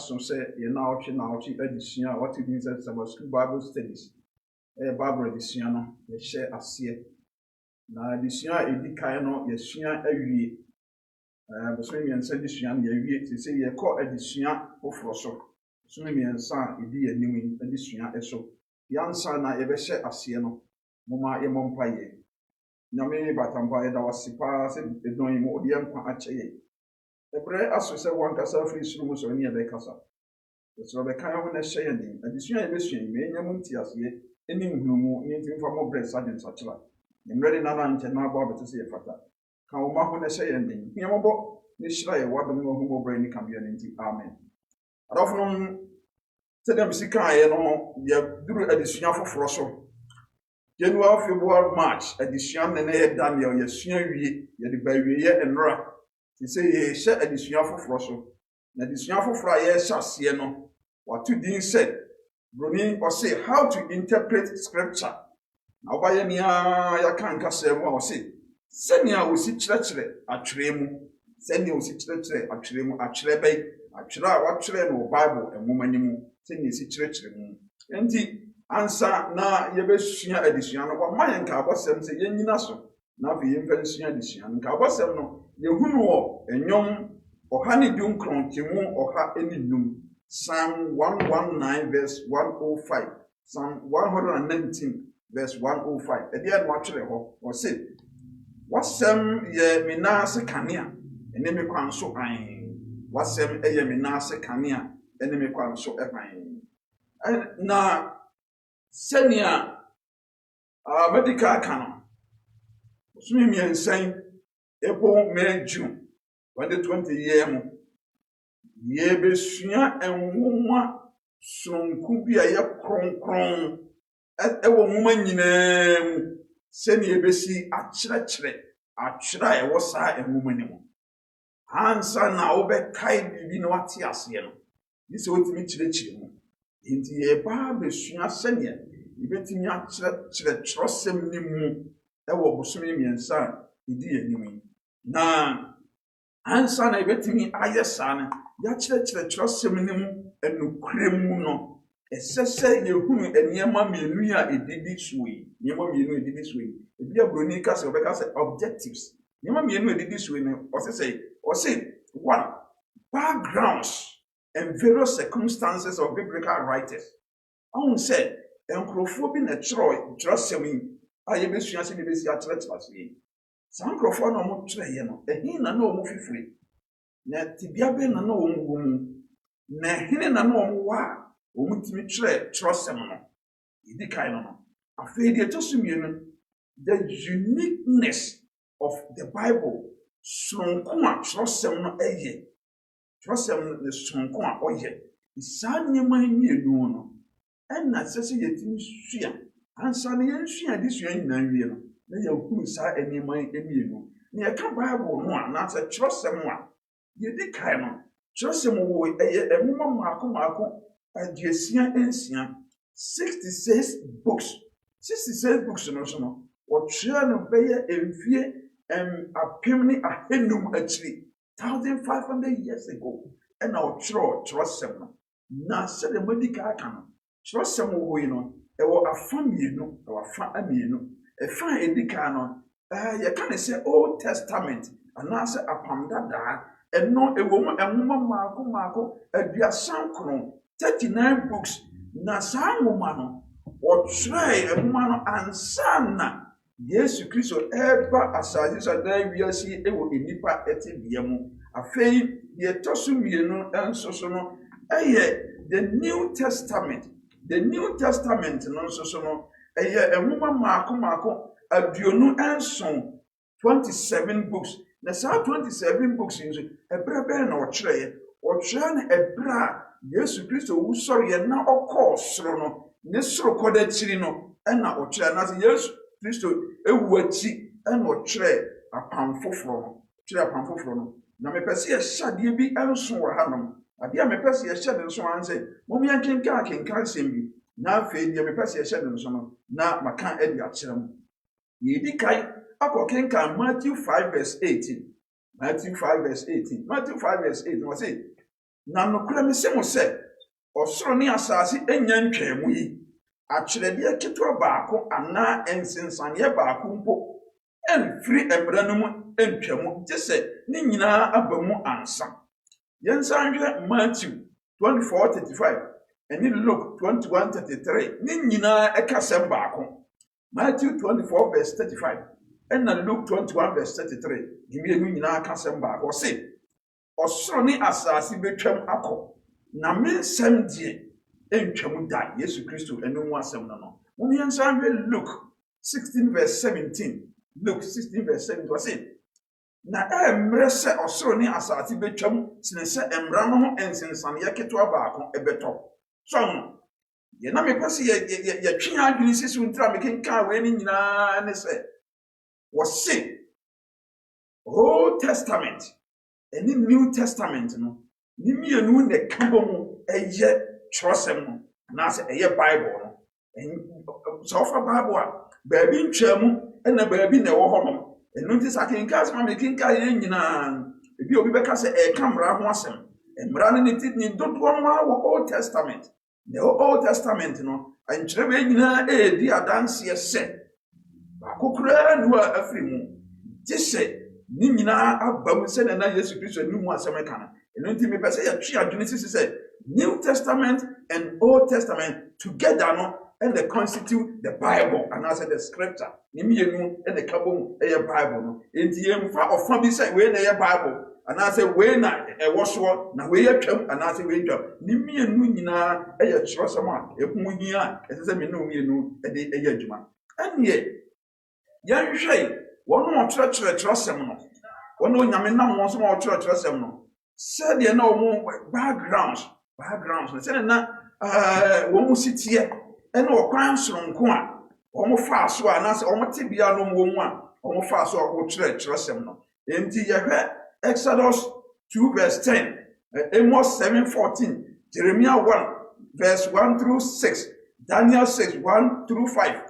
so say ye na addition what it means about school Bible studies. Bible addition no ye share ase. Na addition edi kan no ye sua awie. Boso mi ensa addition na ye awie say ye call addition ofro so. So mi ensa edi anim addition eso. Yansa na ye be share ase no. Moma ye mompa ye. Nyame batampa ye da wasipa se edon yi mo odi enka ache ye. Ebre aso se wan kasa free suru so ni e be kasa. So be kan ho na hye ye din. Addition ye be sua me enyam nti ase eni nhunu ni nti mfa mo bre sergeant achila. Nemre na na nche na aba beto se ye fata. Kan o ma ho na hye ye din. Nyam bo ni hyira ye wadom no ho mo bre ni kan bia nti amen. Adofo no se dem sika ye no ye duru addition foforo so. January, February, March, addition na ye Daniel ye sua wie ye de ba wie ye enra. Ti say ye hye addition foforo so. Na addition foforo ye hye ase no. What to din said, Bruni or say how to interpret scripture. Na obaye nia ya kan kasa mu o say senia o si kyerɛkyerɛ atwere mu. Senia o si kyerɛkyerɛ atwere mu atwere bai atwere a watwere no Bible enwomani mu. Senia si kyerɛkyerɛ mu. Enti ansa na yebesua addition no kwa mayen ka abosem se yenyina so na afi yemfa nsua addition ka abosem no yehunu wo enyom oha ne dunkron timu oha eninum Psalm 119 verse 105 Psalm 119 verse 105 edi an watwere ho o se wasem ye minase kanea ene me kwan so an wasem ye minase kanea ene me kwan so epan na senia medical canon sumi mi ensan April May June 2020 year mu ye besua enwoma sonku bia ye kronkron ewo nwoma nyinaa mu senia besi akyerɛkyerɛ atwera ewo saa enwoma ni mu hansa na wo be kai bibi na wate ase no ni se wotimi kyerɛkyerɛ mu nti ye ba besua senia ibetimi akyerɛkyerɛ trosem ni mu ewo bosome miensa idi anim na ansa na ibetimi ayesa na ya kyerɛkyerɛ trosem ni mu enukrem mu no esese yehunu eniema mienu a edidi suyi niema mienu edidi suyi ebi abroni ka se obeka se objectives niema mienu edidi suyi no ose one backgrounds and various circumstances of biblical writers. I say, enkrofo bi na kyerɛsɛm yi a yebesua se bebesi akyerɛkyerɛ se san krofo na mo kyerɛ ye no ehin na o mo fifiri na tibia be na o mo mu na ehin na o mo wa o mo timi kyerɛsɛm no idi kai no afei de tosumienu the uniqueness of the Bible sonko a kyerɛsɛm no eye kyerɛsɛm no sonko a oye isa nyema mienu no enna sese yetimi sua ansa na yensua de sua nyina wie no na yahunu saa enema emienu na yeka Bible no a na se kyerɛsɛm a yedi kai no kyerɛsɛm wo eye emuma maako aduasia ensia 66 books 66 books no so no wɔtwerɛ no bɛyɛ emfie apem ne ahenum akiri 1500 years ago ena wɔtwerɛ kyerɛsɛm no na sɛ de medical aka no kyerɛsɛm wo yi no ɛwɔ afa mienu ɛwɔ afa amienu ɛfa edika no yɛka ne sɛ Old Testament anaasɛ apam dadaa ɛno ɛwɔ mu enwoma maako aduasa nkron 39 books na saa nwoma no wɔtwerɛ enwoma no ansa na Yesu Kristo eba asase so da wiase ɛwɔ enipa ɛte bia mu afei yɛtɔso mienu enso so no ɛyɛ the New Testament no nso so no ɛyɛ enwoma maako aduonu enson 27 books na saa 27 books nso ɛbrɛbɛn na ɔtwerɛ na ɛbra Yesu Kristo wusɔre na ɔkɔ soro no ne soro kɔda kyiri no ɛna ɔtwerɛ na Yesu Kristo ewu akyi ɛna ɔtwerɛ apam foforo no na mepɛsɛ yɛhyɛdeɛ bi enso wɔ hanom adeɛ a mepɛsɛ yɛhyɛ de nso anse mom yɛnkenka asɛm bi na afei deɛ mepɛsɛ yɛhyɛ de nso no na maka adi akyerɛ mu yɛdi kai akɔkenka Matthew 5 verse 18 Matthew 5 verse 18 wɔ se na nokura me se mo se osoro ne asase enya ntwemu yi akyerede ketewa baako ana ensinsane baako mpo enfiri emra no mu entwemu gese ne nyinaa abamu ansa yensan hwe Matthew 24:35 and Luke 21:33 ne nyinaa ekasem baako Matthew 24:35 and Luke 21:33 gimi enu nyinaa kasem baako se osoro ne asase betwam akọ na mensem die entwam da Yesu Kristo enu mu asem no mo yensan hwe Luke 16:17 Luke 16:17 say na emre se osoro ne asase betwam sine se emra no ho ensensane ketewa baako ebeto so ye na mepese ye twe adwene sisi untra mekenka we ni nyina ne se wose Old Testament and New Testament no ni mienu ne kabo mu eye trosem no na se eye Bible no so for Bible ba bi ntwamu na ba bi na wo ho no enu nti sakenka asema mekenka ye nyina ebi obi beka se e kamra ho asem emra ne ni dodo no Old Testament the Old Testament no ankyere be nyina di adanse se akokura nu afiri mu gese ni nyina abam se na Yesu Kristo ni mu asem kana enu nti me pese ya twa adwene sisi se New Testament and Old Testament together no and they constitute the Bible and as the scripture ni mienu and the kabom e Bible no enti yemfa ofa bi say we na ye Bible and I say we na e woso na we yatwam and I say we twam ni mienu nyina e ye kyerosem a ehu hia e se me no mienu e de e ye adwuma anye yan hwei wono kyerosem no wono nyame nam won so mo kyerosem no said ye na omo backgrounds na say na wo mu sitie ene okwan soronko a omo fa so a na se omo tebia no mo mu a omo fa so a wo kyerosem no enti ye hwe Exodus 2:10 Amos 7:14 Jeremiah 1:1-6 Daniel 6:1-5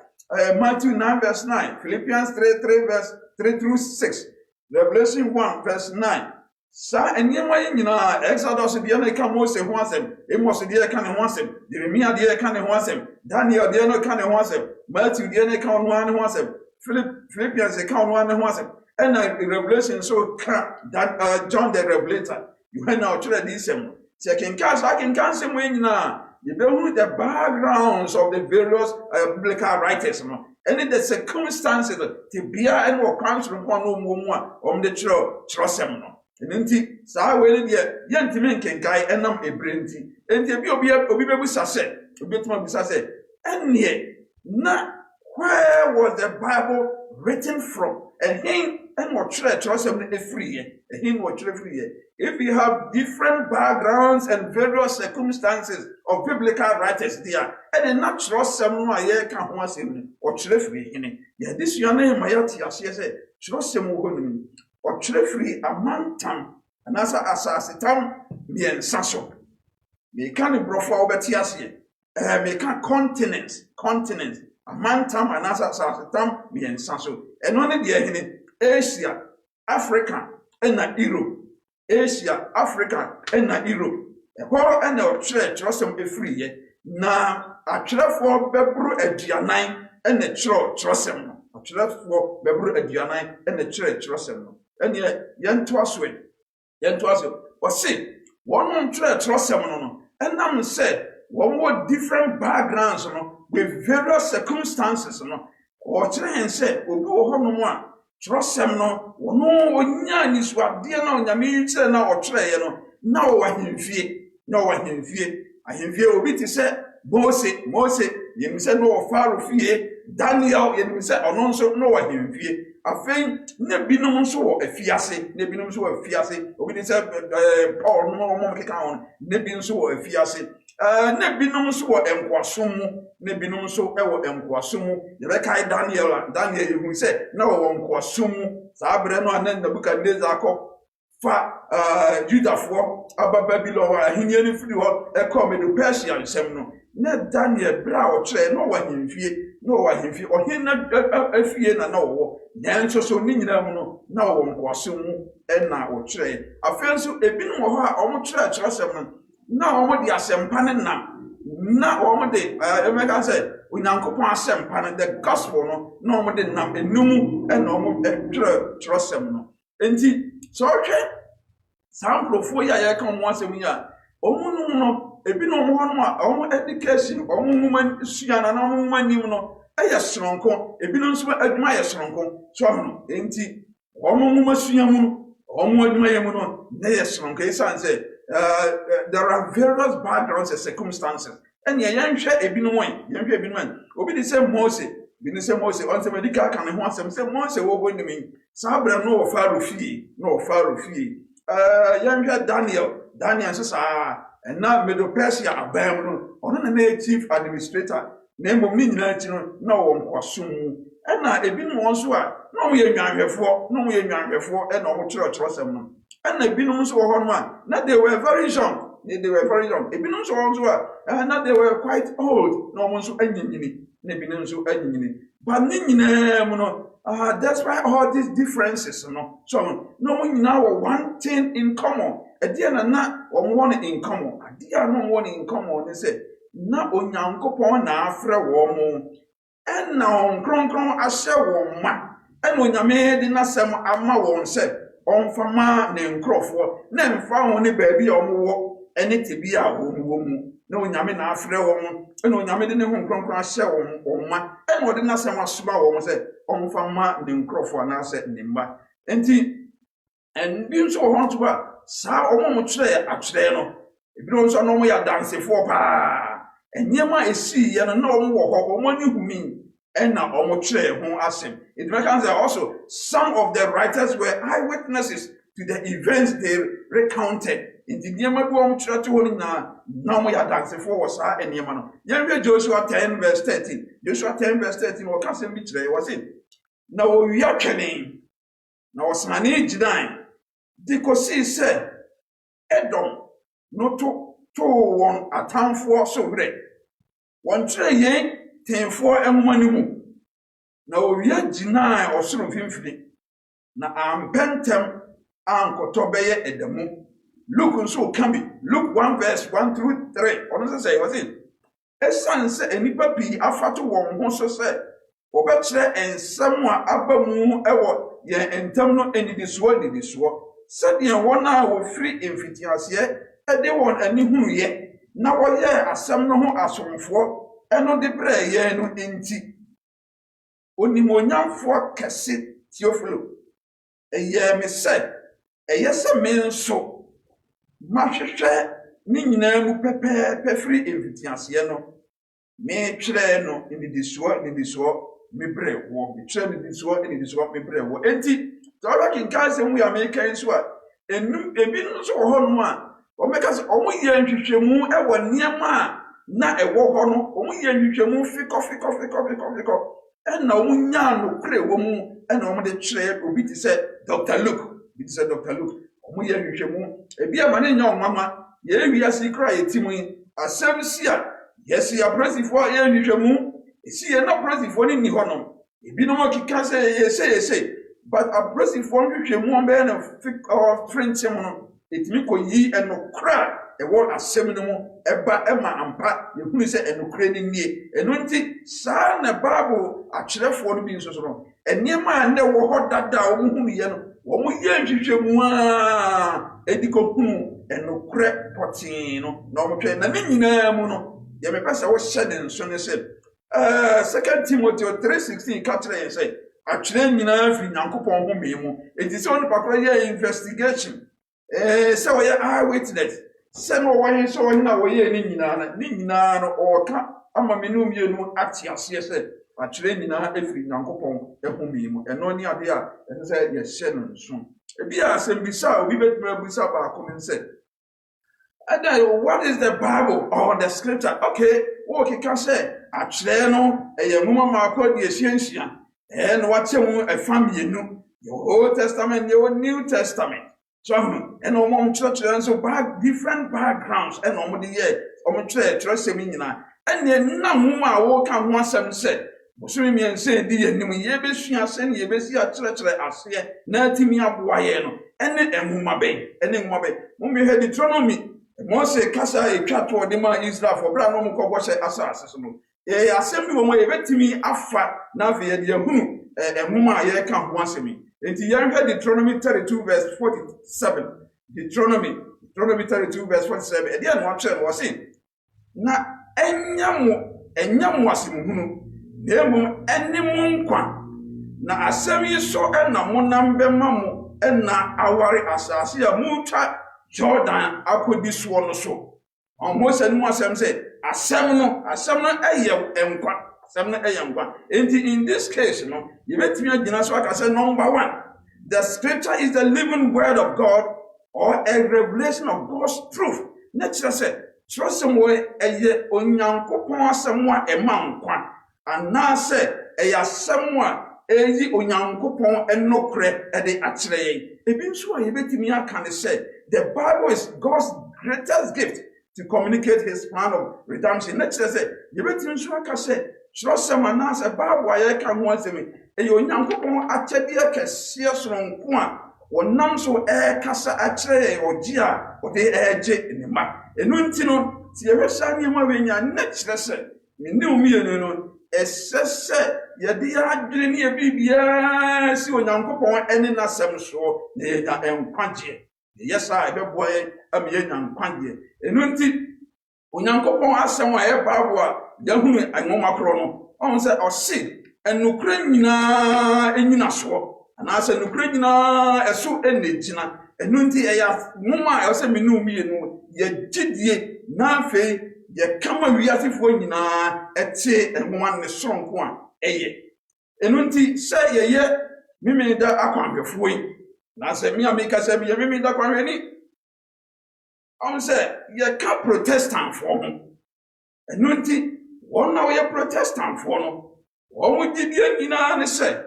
Matthew 9:9 Philippians 3:3-6 Revelation 1:9 sa enyema nyina Exodus de na ka Moses ho asem Amos de ka ne ho asem Jeremiah de ka ne ho asem Daniel de no ka ne ho asem Matthew de ne ka no asem Philippians de ka no asem and Revelation so that John the Revelator you hear now try this I can cancel when now you know the backgrounds of the various biblical writers no and the circumstances to be and what comes from one on the trosem no and nti sa we ne de yentime kenkai enam ebrenti enti obi bebusa se obetuma busa se enne na where was the Bible written from and him and what church free if you have different backgrounds and various circumstances of biblical writers there and a natural some year can once or free yeah this your name my say trust or free a man time and as a time bien sasso me can brofo obetiasie me can continent a man time and as a time bien sasso and only the Asia, Africa, and Europe. Asia, Africa, and Europe. What and our church was some free. Now, a church for Bebru at Dianine and the church Rossem. A church for Bebru at Dianine and the church Rossem. And yet, Yan Twasway. Was see, one church Rossem. And I'm said, one more different backgrounds with various circumstances. Or and said, we'll go home one. Trosem no wono onya ni suade na onyame nkyere na okyereye no na ahemfie obi ti se Mose yemse no Faro fie Daniel yemse ono nso no ahemfie afei ne binom nso wo afiase obi ti se Paul no mo keka on ne bi nso wo afiase ne binom nso wo enkwasom ne binom nso wo enkwasom ye be kai Daniel hu se na wo enkwasom sa abre no anan Nebukadnezar akọ fa Judafo aba Babylon ahenie ne firi ho e ko Medo Persia nsem no ne Daniel bra o kire no wa hemfie no wa himfi ohin na afie na na wo nyanso so ni nyina mu no na wo nkoso mu na wo kyerɛ afenso ebinom wo ha omo kyerɛ asɛm no na omo de asɛmpa ne na omo de emeka sɛ onyankopɔn asɛmpa no the gospel no na omo de nam enum na omo kyerɛ asɛm no enti so hwɛ samplofo ya ya kan mo asɛm ya omo no ebinom ho no a omo education omo nwuma suana na omo nwuma nim no ɛyɛ soronko ebinom nso adwuma yɛ soronko so no enti omo nwuma sua mu omo adwuma yɛ mu no na yɛ soronko esan sɛ there are various backgrounds and circumstances and yɛnhwɛ ebinom obi de sɛ Mose on sɛ medical kan ho asɛm sɛ Mose wo go nim saa bra no wɔ Pharaoh fie yɛnhwɛ Daniel so saa and now Medo Persia abam no ono na chief administrator na mmom ni nyina ti no na wo nkwasom and na ebinom won so a na wo yɛ nwanhwɛfoɔ and na wo kyerɛ sɛm no and na ebinom so wɔ hɔ no a na they were very young ebinom so won so a na they were quite old na wo nso anyinyini na ebinom so anyinyini but ni nyina mu no despite all these differences no so no one now one thing in common adia na wɔn in common adia no wɔn in common ne sɛ na onyankopɔn na afrɛ wɔn ɛna ɔnkronkron ahyɛ wɔn ma ɛna onyame de n'asɛm ama wɔn sɛ ɔmfama ne nkrɔfoɔ na mfa wɔn ne baabi a wɔn wɔ ɛne tebi a wɔn wɔ mu na onyame na afrɛ wɔn ɛna onyame de ne ho nkronkron ahyɛ wɔn ma ɛna ɔde n'asɛm asoma wɔn sɛ ɔmfama ne nkrɔfoɔ na asɛ ne mma enti ɛnbi nso wɔ hɔ nso a saa ɔmo kyerɛ akyerɛ no ebi nso na ɔmo yɛ dansefoɔ paa enyema esi yɛ no na ɔmo wɔ hɔ ɔmo ani humi ɛna ɔmo kyerɛ ho asɛm it makes also some of the writers were eyewitnesses to the events they recounted nti nneɛma bi ɔmo kyerɛ to hɔ na ɔmo yɛ dansefoɔ wɔ saa nneɛma no yɛnhwɛ Joshua 10 verse 13 wɔka asɛm bi kyerɛ wɔ se na wɔwia twene na wɔsane gyinae de kosi sɛ Edom no to wɔn atamfoɔ so werɛ wɔn kyerɛ yɛn tenfoɔ nhoma no mu na wɔwia gyinae ɔsoro mfimfini na ampɛntɛm ankɔtɔ bɛyɛ ɛdamu Luke nso ka bi Luke 1 verse 1 through 3 ɔno sɛ wɔ se ɛsan sɛ enipa pii afato wɔn ho so sɛ wɔbɛkyerɛ nsɛm a aba mu ɛwɔ yɛn ntam no anidisoɔ sɛdeɛ wɔn a wɔfiri mfitiaseɛ ɛde wɔn ani hunuyɛ na wɔyɛ asɛm no ho asomfoɔ ɛno de brɛ yɛn no enti onimonyamfoɔ kɛse Theophilo ɛyɛ me sɛ me nso mahwehwɛ ne nyinaa mu pɛpɛɛpɛ firi mfitiaseɛ no metwerɛ no anidisoɔ mebrɛ wɔ metwerɛ anidisoɔ mebrɛ wɔ enti so I can guys and we are making so ebi nso wɔ hɔ no a ɔmeka sɛ ɔmo yɛ nhwehwɛmu ɛwɔ nneɛma na ɛwɔ hɔ no ɔmo yɛ nhwehwɛmu fikɔ ɛna ɔmo nya nokore wɔ mu ɛna ɔmo de kyerɛ obi te sɛ Dr. Luke ɔmo yɛ nhwehwɛmu ebi ama ne nya ɔmama yɛ wiase kra yɛ ti mu yi asɛm si a yɛsi apresifoɔ a yɛ nhwehwɛmu esi yɛ na apresifoɔ ne ni hɔ no ebi no mo keka sɛ yɛsɛ but a person for you can be a friend no etimi koyi enokra ewo asem no mo eba ema ampa ye hunu se enokra ni nie eno nti saa na Bible akyerefo no bi nso so no eniema a ne wo hɔ dada wo hunu ye no wo mo ye nhwehwemu a edikokunu enokra potin no na wo twa na ne nyinaa mu no ye me pese wo hyɛ den so ne se 2 Timothy 3:16 ka kyerɛ yɛn sɛ akyerɛ nyinaa fi Nyankopɔn ho mu enti sɛ onipa kora yɛ investigation sɛ wɔyɛ eyewitness sɛ no wɔyɛ sɛ wɔn na wɔyɛ ne nyinaa no ɔka ama me no mmienu ate aseɛ sɛ akyerɛ nyinaa efiri Nyankopɔn ho mu ɛno ne ade a ɛsɛ sɛ yɛhyɛ no nso ebi a asɛm bisa obi betuma bisa baako ne sɛ what is the Bible or the scripture? Okay, what you can say akyerɛ no ɛyɛ nwoma maako de ehyianhyia and what's a family no your Old Testament, your New Testament. So and on church and so different backgrounds and on the year on church trust me and then no woman walk on one some said bosome miense di yenim yebesua ase ne yebesi akyerɛkyerɛ ase na atimi aboa ye no ene enwuma be mumbi he Deuteronomy Mose kasa etwa to de ma Israel for bra no mkɔ bɔhyɛ asase so no asɛm bi wɔ mo yebetimi afa na afɛ ye de hunu enwuma ye ka ho asɛmi enti yɛhwɛ Deuteronomy 32 verse 47 Deuteronomy 32 verse 47 e de no atwɛ no wɔse na enyamo asɛmhunu Nemo eni nkwa na asɛm yi so na monam bɛma mo na aware asase a mutwa Jordan akodi so no so Mose no asɛm sɛ asɛm no ɛyɛ nkwa asɛm no ɛyɛ nkwa enti in this case no yebetimi agina so aka sɛ number 1 the scripture is the living word of God or a revelation of God's truth na kyerɛ sɛ kyerɛsɛm wo ɛyɛ onyankopɔn asɛm a ɛma nkwa anase eyasɛm a eyi onyankopɔn enokre ede akyerɛ yɛn ebi nso a yebetimi aka ne sɛ the Bible is God's greatest gift to communicate his plan of redemption na kyerɛ sɛ yebetimi nso aka sɛ kyerɛsɛm anase Bible a yɛka ho asɛm ɛyɛ onyankopɔn akyɛdeɛ kɛseɛ soronko a wɔnam so kasa akyerɛ yɛn ɔgye a ɔde ɛgye ne ma ɛno nti no tie hwɛsa nneɛma wenya na kyerɛ sɛ mene umienu no esese yedi adwene ne bibia si onyankopɔn ene nasɛm so na yenya enkwagye yesa ebeboe am yenya nkwagye enu nti onyankopɔn asɛm a ɛbaabo a yahunu anwoma koro no ɔn sɛ ɔse enukura nyinaa enyina so anaasɛ enukura nyinaa ɛso enegyina enu nti ɛya nwoma a ɛsɛ menu umienu ye gidie na afei ye kama wiasefo nyinaa ete enwoma ne soronko a eye enu nti sɛ yeye mimida akwanhwefo yi na sɛ mi ameka sɛ bi mimida kwanhwani on sɛ ye ka protestant fo ho enu nti wɔn na wɔyɛ protestant fo no wɔn gidie nyinaa ne sɛ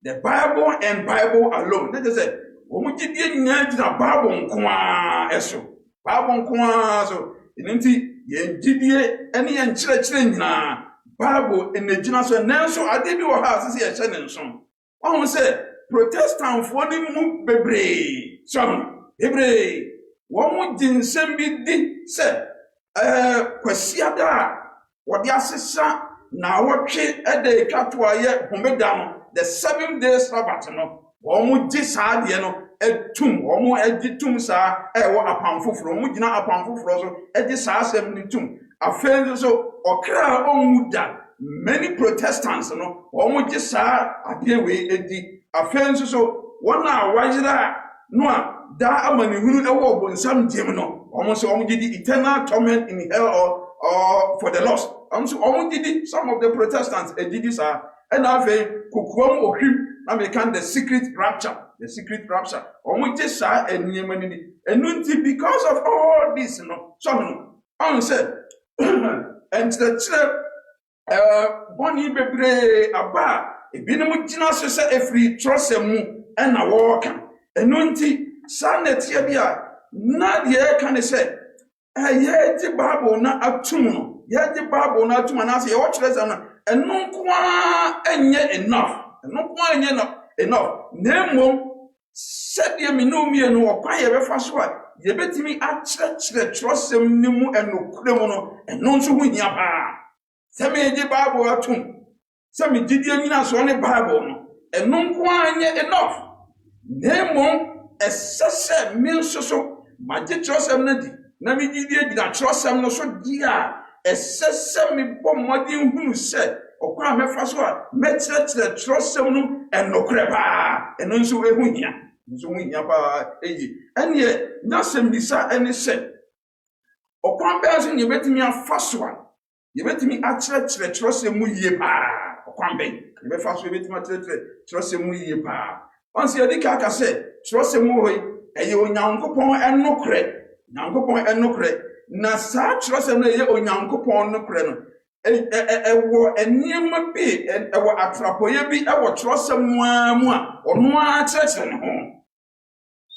the Bible and Bible alone that is it wɔn gidie nyinaa gyina Bible nko a ɛso Bible nko a so enu nti yengidie ene yenkyerɛkyerɛ nyinaa Bible enegyina so nanso ade bi wɔ ha asese yɛhyɛ ne nso ɔho sɛ protestant fo ne mu bebree bebree wɔn mo gyensɛm bi di sɛ kwasiada a wɔde asesa na wɔtwe ɛde etwa to ayɛ homeda no the 7 days Sabbath no wɔn mo gye saa deɛ no etum wɔn mo agye tum saa ɛwɔ apam foforo wɔn mo gyina apam foforo so agye saa asɛm ne tum afei nso so ɔkra ɔnwu da many protestants no wɔn mo gye saa adeɛ wei edi afei nso so wɔn a wɔayera no a da amanehunu ɛwɔ bonsam gyem no wɔn so wɔn gye di eternal torment in hell or for the lost so wɔn gye di some of the protestants agye di saa ɛna afei kokoam ohwim na mekan the secret rapture omo je sa eniyema ni enunti because of all this no so on said and the boni bebre aba ebinom gina so se efri trosemu na woka enunti sa netie bia na de ka ne se ye ti Bible na atum no ye ti Bible na atum na se ye wo kyerɛ se no enunko a enye enough nemo sɛdeɛ minumie no ɔkwan yɛbɛfa so a yɛbɛtimi akyerɛkyerɛ kyerɛsɛm ne mu enokure mu no ɛno nso ho hia paa sɛ megye Bible atom sɛ megye nyina so ne Bible no ɛno nko anyɛ enough nemo ɛsɛ sɛ me nso so magye kyerɛsɛm no di na megye gyina kyerɛsɛm no so di a ɛsɛ sɛ mebɔ mmɔden hunu sɛ ɔkwan mɛfa so a mɛkyerɛkyerɛ kyerɛsɛm no enokure paa ɛno nso ehu hia nso hu hia paa eyi ɛne nyasɛm bisa ɛne sɛ ɔkwan bɛn so ne yɛbɛtumi afa so a yɛbɛtumi akyerɛkyerɛ kyerɛsɛm mu yie paa ɔkwan bɛn yɛbɛfa so yɛbɛtumi akyerɛkyerɛ kyerɛsɛm mu yie paa ɔnso yɛde ka aka sɛ kyerɛsɛm mu hɔ yi ɛyɛ onyankopɔn enokure na saa kyerɛsɛm no ɛyɛ onyankopɔn nokure no ɛwɔ eniyema bi ɛwɔ atrapoye bi ɛwɔ kyerɛsɛm mu a ɔno a kyerɛkyerɛ ne ho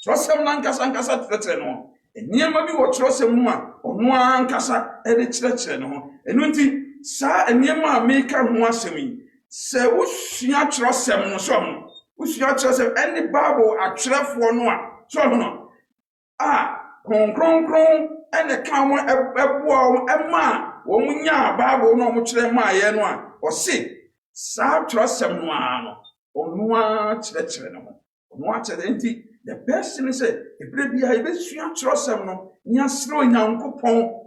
kyerɛsɛm na nkasa kyerɛkyerɛ ne ho eniyema bi wɔ kyerɛsɛm mu a ɔno a nkasa ɛde kyerɛkyerɛ ne ho ɛno nti saa eniyema a meka ho asɛm yi se usua kyerɛsɛm no so ho usua kyerɛsɛm any Bible atwerɛfoɔ no a so ho no kronkron ene ka mo eboa ema wo nya Bible no mo kyerɛ ma ye no a ɔse saa kyerɛsɛm no a no ɔno a kyerɛkyerɛ no ɔno a kyerɛ nti the best thing is ebere bia ebesua kyerɛsɛm no nya sere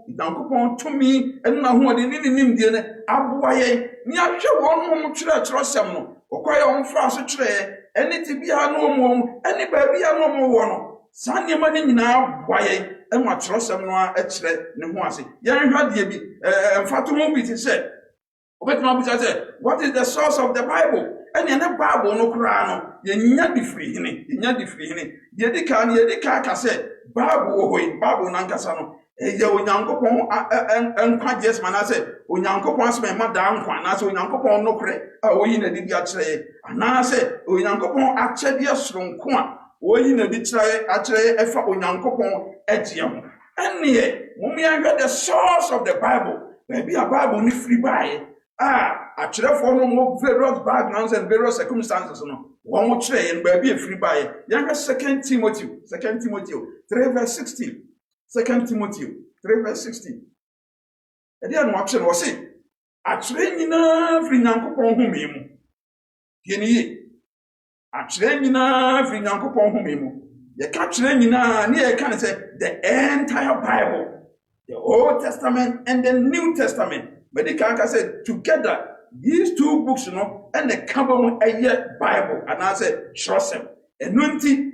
Onyankopɔn tumi ɛna ho de ne nimdie ne aboa ye ni ahwɛ wɔn mo kyerɛsɛm no ɔkɔyɛ wɔn fra so kyerɛ ɛne ti bia no mo ɛne ba bia no mo wɔ no saa nneɛma ne nyinaa aboa ye ɛma kyerɛsɛm no a ɛkyerɛ ne ho ase yɛn hwɛ deɛ bi mfato ho bi ti sɛ obetuma busa sɛ what is the source of the Bible ɛne ne Bible no koraa no yɛnya di firi hene yɛdi ka ka sɛ Bible wɔ hɔ yi Bible nankasa no ɛyɛ Onyankopɔn nkwa jes mana sɛ Onyankopɔn asɛm ma da nkwa na sɛ Onyankopɔn no korɛ a oyi na di akyerɛ ana sɛ Onyankopɔn akyɛdeɛ soronko a oyi na di akyerɛ ɛfa Onyankopɔn agye ho ɛne mumia the source of the Bible baabi a Bible ni free by akyerɛfoɔ no mo various backgrounds and various circumstances no wɔn mo kyerɛ yɛn baabi a free by yɛn 2 Timothy 3 verse 16 2 Timothy 3 verse 16 ɛde anu akyerɛ no wɔse akyerɛ nyinaa firi Nyankopɔn home mu yɛn yi akyerɛ nyinaa firi Nyankopɔn home mu yɛka kyerɛ nyinaa ne yɛka ne sɛ the entire Bible, the Old Testament and the New Testament. But they can say together these two books, and the common Bible, and I said trust them. And 2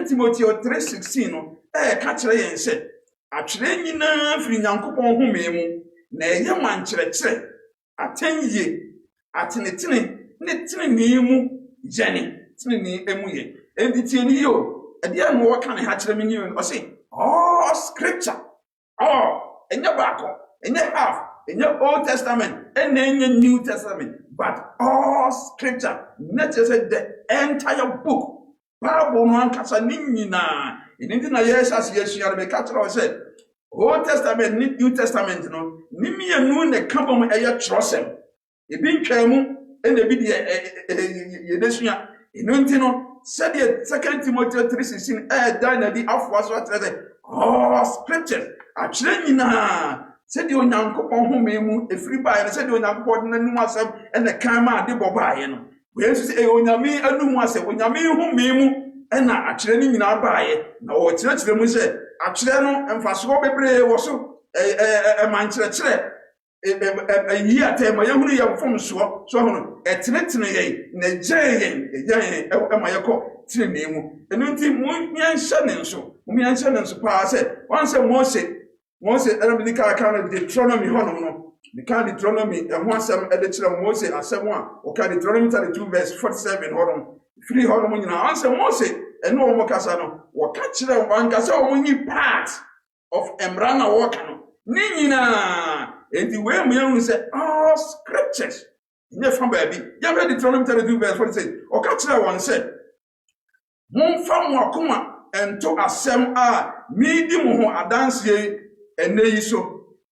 Timothy 3:16, catch and said, actually, free Yankupon home, nay, young man, attend ye, attend Jenny, Tini Emuye, and the Tinio, and the more can hatch them in you, or say, oh, scripture, and your back, and your half. In your Old Testament and in your New Testament, but all scripture, not just the entire book. Bible no ankasa ninyina. Inti na yes as yes you be catch said. Old Testament, New Testament no. Nimi enu ne kabom eye trosem. Ebi ntwamu and ebi de yedesua. Inti no said 2 Timothy 3:16 die na di afwa so atrede. All scripture. Akyerɛ nyina. Said the Onyankopɔn home mu efiri bae no said the Onyankopɔn nanum asɛm ɛna kan ma ade bɔbae no we nso sɛ onyame anum asɛm onyame home mu ɛna akyerɛ ne nyinaa bae na wɔkyerɛkyerɛ mu sɛ akyerɛ no mfasoɔ bebree wɔ so mankyerɛkyerɛ yi atɛma yɛhunu yɛ mfomsoɔ so hono ɛtenetene yɛn na gye yɛn ɛma yɛkɔ tenene mu ɛno nti mo yɛnhyɛ ne nso paa sɛ wɔn sɛ Mose ɛna ka aka Deuteronomy hɔ no the kind Deuteronomy ɛho asɛm ɛde kyerɛ Mose asɛm a ɔka Deuteronomy 32 verse 47 hɔ no free hɔ no mo nyinaa ansɛ Mose ɛne wɔn kasa no wɔka kyerɛ wɔn kasa wɔn nyi part of mmara na wɔka no ne nyinaa enti wei mu yɛn sɛ all scriptures nyɛ fa baabi yɛhwɛ Deuteronomy 32 verse 46 ɔka kyerɛ wɔn sɛ momfa mo akoma ɛnto asɛm a midi mo ho adanseɛ ene so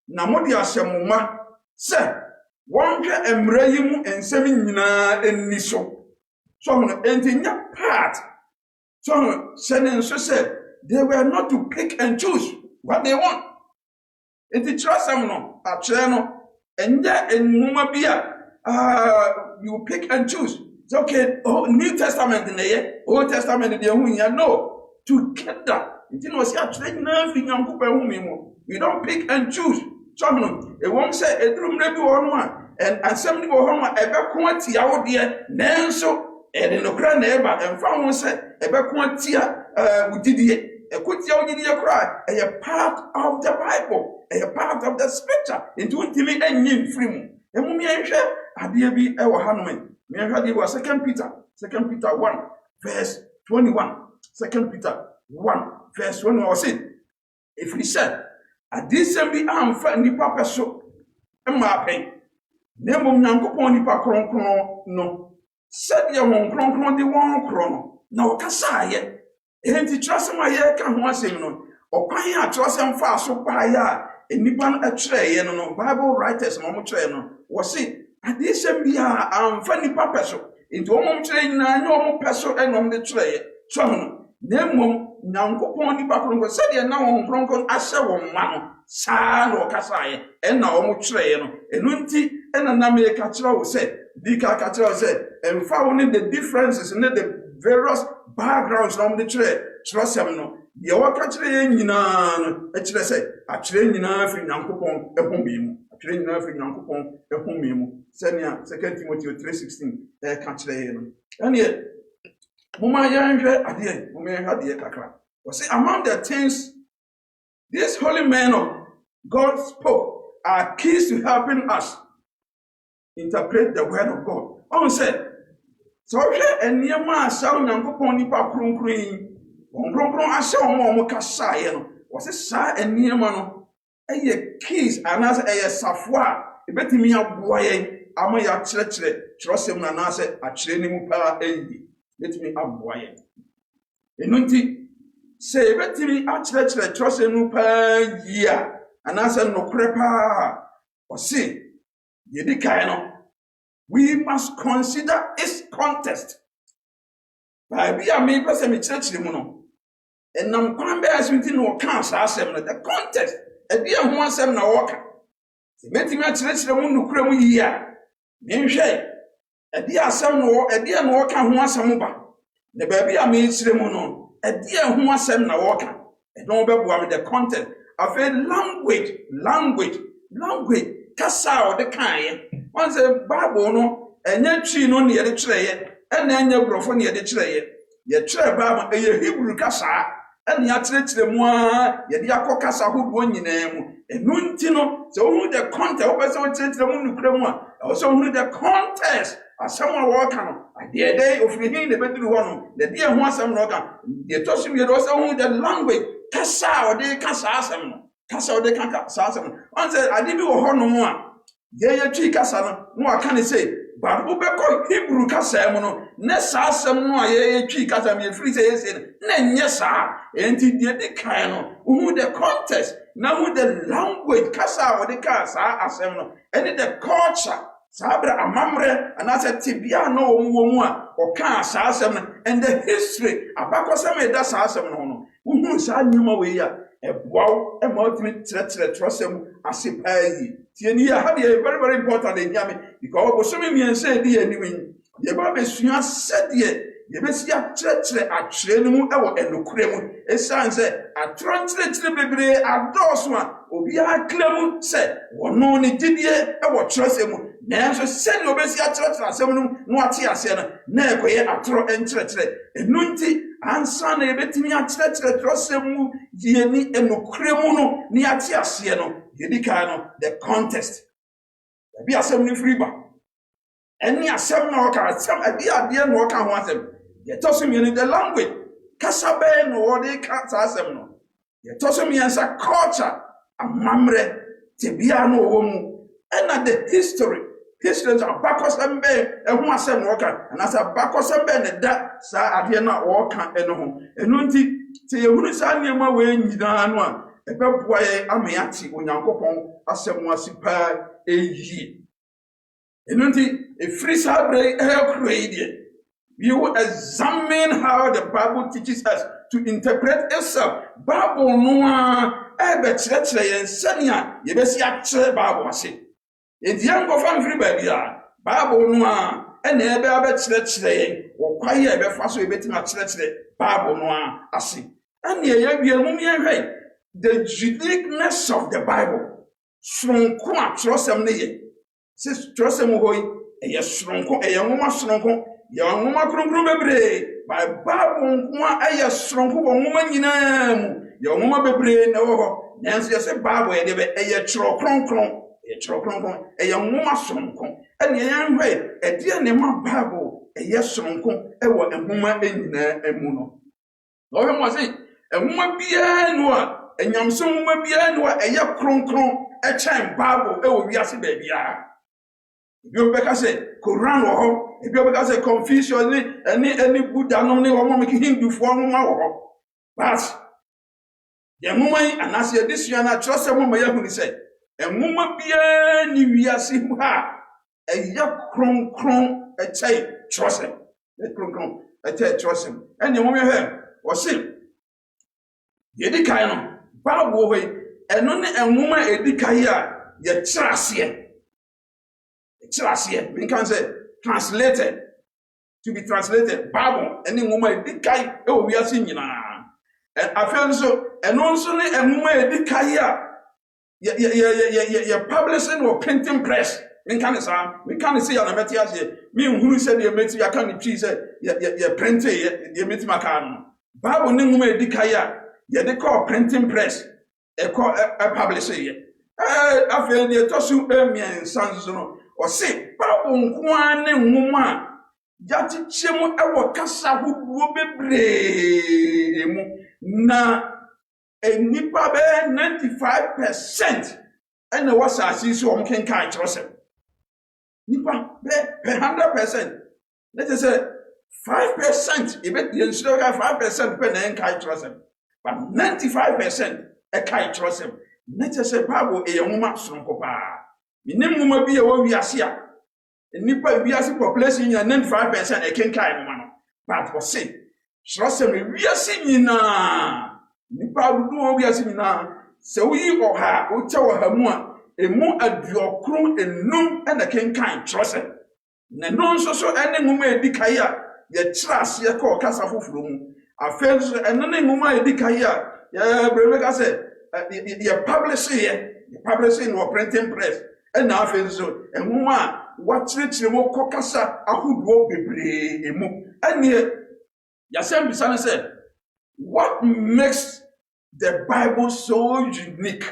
na modi ahyɛmoma sɛ wɔnhwɛ mmara yi mu nsɛm nyinaa enni so hono entinya part so hono sɛne nso sɛ they were not to pick and choose what they want enti kyerɛsɛm no akyerɛ no ɛnyɛ nwoma bi a you pick and choose it's okay New Testament na yɛ Old Testament deɛ ho nya no together enti no si akyerɛ nyinaa fi Nyankopɔn home mu. You don't pick and choose. So no, it won't say a drum maybe one and assembly or home a bequantia out there, Nanso, and in the grand neighbor and found one said a bequantia with Didier, a quotia Didier cry, a part of the Bible, a part of the scripture, into intimate and yin free. And when I share, I be our Hanuman. Me and Hadi was 2 Peter 1, verse 21. 2 Peter 1, verse 21 was it. If we said, adisɛm bi amfa nipa pɛso ma apɛn na mmom Nyankopɔn nipa kronkron no sɛdeɛ wɔn kronkron de wɔn korɔ no na ɔkasa ayɛ enti kyerɛsɛm a yɛka ho asɛm no ɔkwan a kyerɛsɛm fa so baeɛ a nipa no ɛkyerɛeɛ no Bible writers no ɔmo kyerɛ no wɔse ade sem bia amfa nipa peso into omom kire nyina nya omom peso enom de kire so ho na mmom nyankopon nipa kronkron se de na won kronkron ahye won ma no saa no kasaye na omom kire no enu nti na na me ka kire wo se di ka kire wo se emfa won the differences in the various backgrounds na omom de kire sem no ye waka kire nyina no kire se a kire nyina fi nyankopon ehombi mu kire nyina fi nyankopon ehombi mu senia 2 Timothy 3:16 ka kire ye no ene mama yanhwe ade mama yanhwe ade kakra we say among the things these holy men of God spoke are keys to helping us interpret the word of God. On said so hwe eniema asa nyankopon nipa kronkron kronkron asa omo kasaye no we say sa eniema no eye keys anas eye safwa ebetimi aboa yen ama ya kyerɛkyerɛ sem na na sɛ akyerɛ ni mu pa eyi betimi aboa yen enu nti sɛ ebetimi akyerɛkyerɛ sem mu pa yi a ana sɛ nokore pa o se yedi kai no we must consider its context ba bia me pese me kyerɛkyerɛ mu no enam kwan bɛ asunti no ka sa asɛm no the context ebi ho asɛm na wɔka betimi akyerɛkyerɛ mu nokore mu yi a menhwɛ edi asɛm no edi na wɔka ho asɛm ba na ba bia me kyerɛ mu no edi ho asɛm na wɔka ɛdɔn bɛboa me the context of a language kasa o de kan ye wan say Bible no enya twi no ne ye de kyerɛye ɛna enya brofo ne ye de kyerɛye ye kyerɛ Bible eye Hebrew kasa ɛna ya kyerɛkyerɛ mu a ye de akɔ kasa hodo nyinaa mu enu nti no sɛ ohun the context o pɛsɛ o kyerɛkyerɛ mu nukura mu a also ohun the context asɛm a wɔka no ade de ofiri hin ne beduru hɔ no de ho asɛm no ka de to so ye do sɛ ohun the language kasa o de kasa asɛm no kasa o de kasa asɛm no on say ade bi wɔ hɔ no mu a ye twi kasa no aka ne say ba wo bɛkɔ Hebrew kasa mu no ne saa asɛm no a ye twi kasa me free say yes na nyɛ saa enti de kan no who the context na who the language kasa o de kasa asɛm no and the culture sabra amamre anasa tibia no wo mu a o ka saa asɛm no and the history abakɔsɛm e da saa asɛm no who saa nyuma we ya eboaw e ma otimi trɛtrɛ trɔsɛm ase paayi tieni ya ha de very very important de nyame because obosomi miense di anim ye ba besua sɛdeɛ ye besi atrɛtrɛ akyerɛ no mu ɛwɔ enokure mu esan sɛ atrɔntrɛtrɛ bebre adɔso a obi aklamu sɛ wɔno ne gidie ɛwɔ trɔsɛm mu nanso sɛdeɛ obesi atrɛtrɛ asɛm no no ate ase no na ɛkɔyɛ atrɔ entrɛtrɛ enu nti ansa na ebetimi atrɛtrɛ trɔsɛm mu yeni enokure mu no ne ate ase no yedi kan no the context ebi asɛm no free ba ɛni asɛm na ɔka asɛm ebi adeɛ na ɔka ho asɛm yɛtɔso mienu the language kasa bɛɛ na wɔde ka saa asɛm no yɛtɔso miensa culture amamrɛ tebia no wɔ mu ɛna the history nso abakɔsɛm bɛɛ ɛho asɛm na ɔka anasa abakɔsɛm bɛɛ ne da saa adeɛ na ɔka ɛno ho ɛno nti sɛ yɛhunu saa nneɛma wɔ nyinaa no a ɛbɛboa yɛ ama yɛate onyankopɔn asɛm ase paa ɛyie ɛno nti ɛfiri saa berɛ ɛyɛkoro yi deɛ we will examine how the Bible teaches us to interpret itself. Bible no ebe kyerɛkyerɛ yɛn sɛnea yɛbɛsi akyerɛ Bible ase. Enti yɛn nkɔfa mfiri baabi a Bible no ɛna ebe abɛkyerɛkyerɛ yɛn wɔ kwae a ɛbɛfa so yɛbɛtumi akyerɛkyerɛ Bible no ase. Ɛna yɛwie mu yɛhwɛ the uniqueness of the Bible. Soronko a kyerɛsɛm ne yɛ. Sɛ kyerɛsɛm hɔ yi ɛyɛ soronko ɛyɛ nwoma soronko yɛn nwoma kronkron bebree by Bible nko a ɛyɛ soronko wɔ nwoma nyinaa mu yɛn nwoma bebree na wɔ hɔ nanso yɛsɛ Bible yɛde bɛ ɛyɛ kyerɛ kronkron ɛyɛ nwoma soronko ɛna yɛn hwɛ ɛdeɛ ne ma Bible ɛyɛ soronko ɛwɔ nwoma nyinaa mu no ɔhwɛ mo sɛ nwoma biara no a enyamso nwoma biara no a ɛyɛ kronkron ɛkyɛn Bible ɛwɔ wiase baabiara ebi obɛka sɛ Quran wɔ hɔ ebi obɛka sɛ Confucius ne Buddha no ne wɔn mo Hindufoɔ no ma wɔ hɔ but yɛn nwoma yi anase yɛde sua na kyerɛ sɛ mo ma yɛhunu sɛ nwoma biara ni wiase mu ha ɛyɛ kronkron ɛkyɛe kyerɛsɛm ɛyɛ kronkron ɛkyɛe kyerɛsɛm ɛne wɔn hwɛ wɔse yɛdi kan no Bible hɔ yi ɛno ne nwoma a ɛdi kan a yɛkyerɛ aseɛ mekan sɛ translated to be translated Bible ɛne nwoma a ɛdi kan ɛwɔ wiase nyinaa afei nso ɛno nso ne nwoma a ɛdi kan a yɛ publishing wɔ printing press mekan ne sɛ yɛ na mɛte aseɛ menhunu sɛ deɛ mɛti aka ne twi sɛ yɛ printe deɛ mɛti maka no Bible ne nwoma a ɛdi kan a yɛde kɔɔ printing press ɛkɔ publish yɛ afei deɛ ɛtɔ so mmiɛnsa nso no ɔse Bible nko ne nwoma a yɛakyekyɛ mu ɛwɔ kasa ahodoɔ bebree mu na nipa bɛyɛ 95% ɛna ɛwɔ asase yi so wɔn kenkan kyerɛsɛm nipa bɛyɛ 100% na kyerɛ sɛ 5% yɛbɛtie nsoro ka 5% pɛ na ɛnkan kyerɛsɛm but 95% ɛkan kyerɛsɛm na kyerɛ sɛ Bible ɛyɛ nwoma soronko paa menim nwoma bi a ɛwɔ wiase a nipa wiase population nyinaa 95% ɛkenkan nwoma no but ɔse kyerɛsɛm wiase nyinaa nipa dodoɔ wiase nyinaa sɛ woyi ɔha wokyɛ ɔha mu a emu aduɔkron enum ɛna kenkan kyerɛsɛm na no nso so ɛne nwoma edi kae a yɛkyerɛ aseɛ kɔ kasa foforɔ mu afei nso ɛno ne nwoma edi kae a yɛbrɛ ka sɛ yɛ publishing wɔ printing press ɛna afei nso nwoma a wɔakyerɛkyerɛ mu kɔ kasa ahodoɔ bebree emu ɛneɛ yɛsɛm bisa no sɛ what makes the Bible so unique?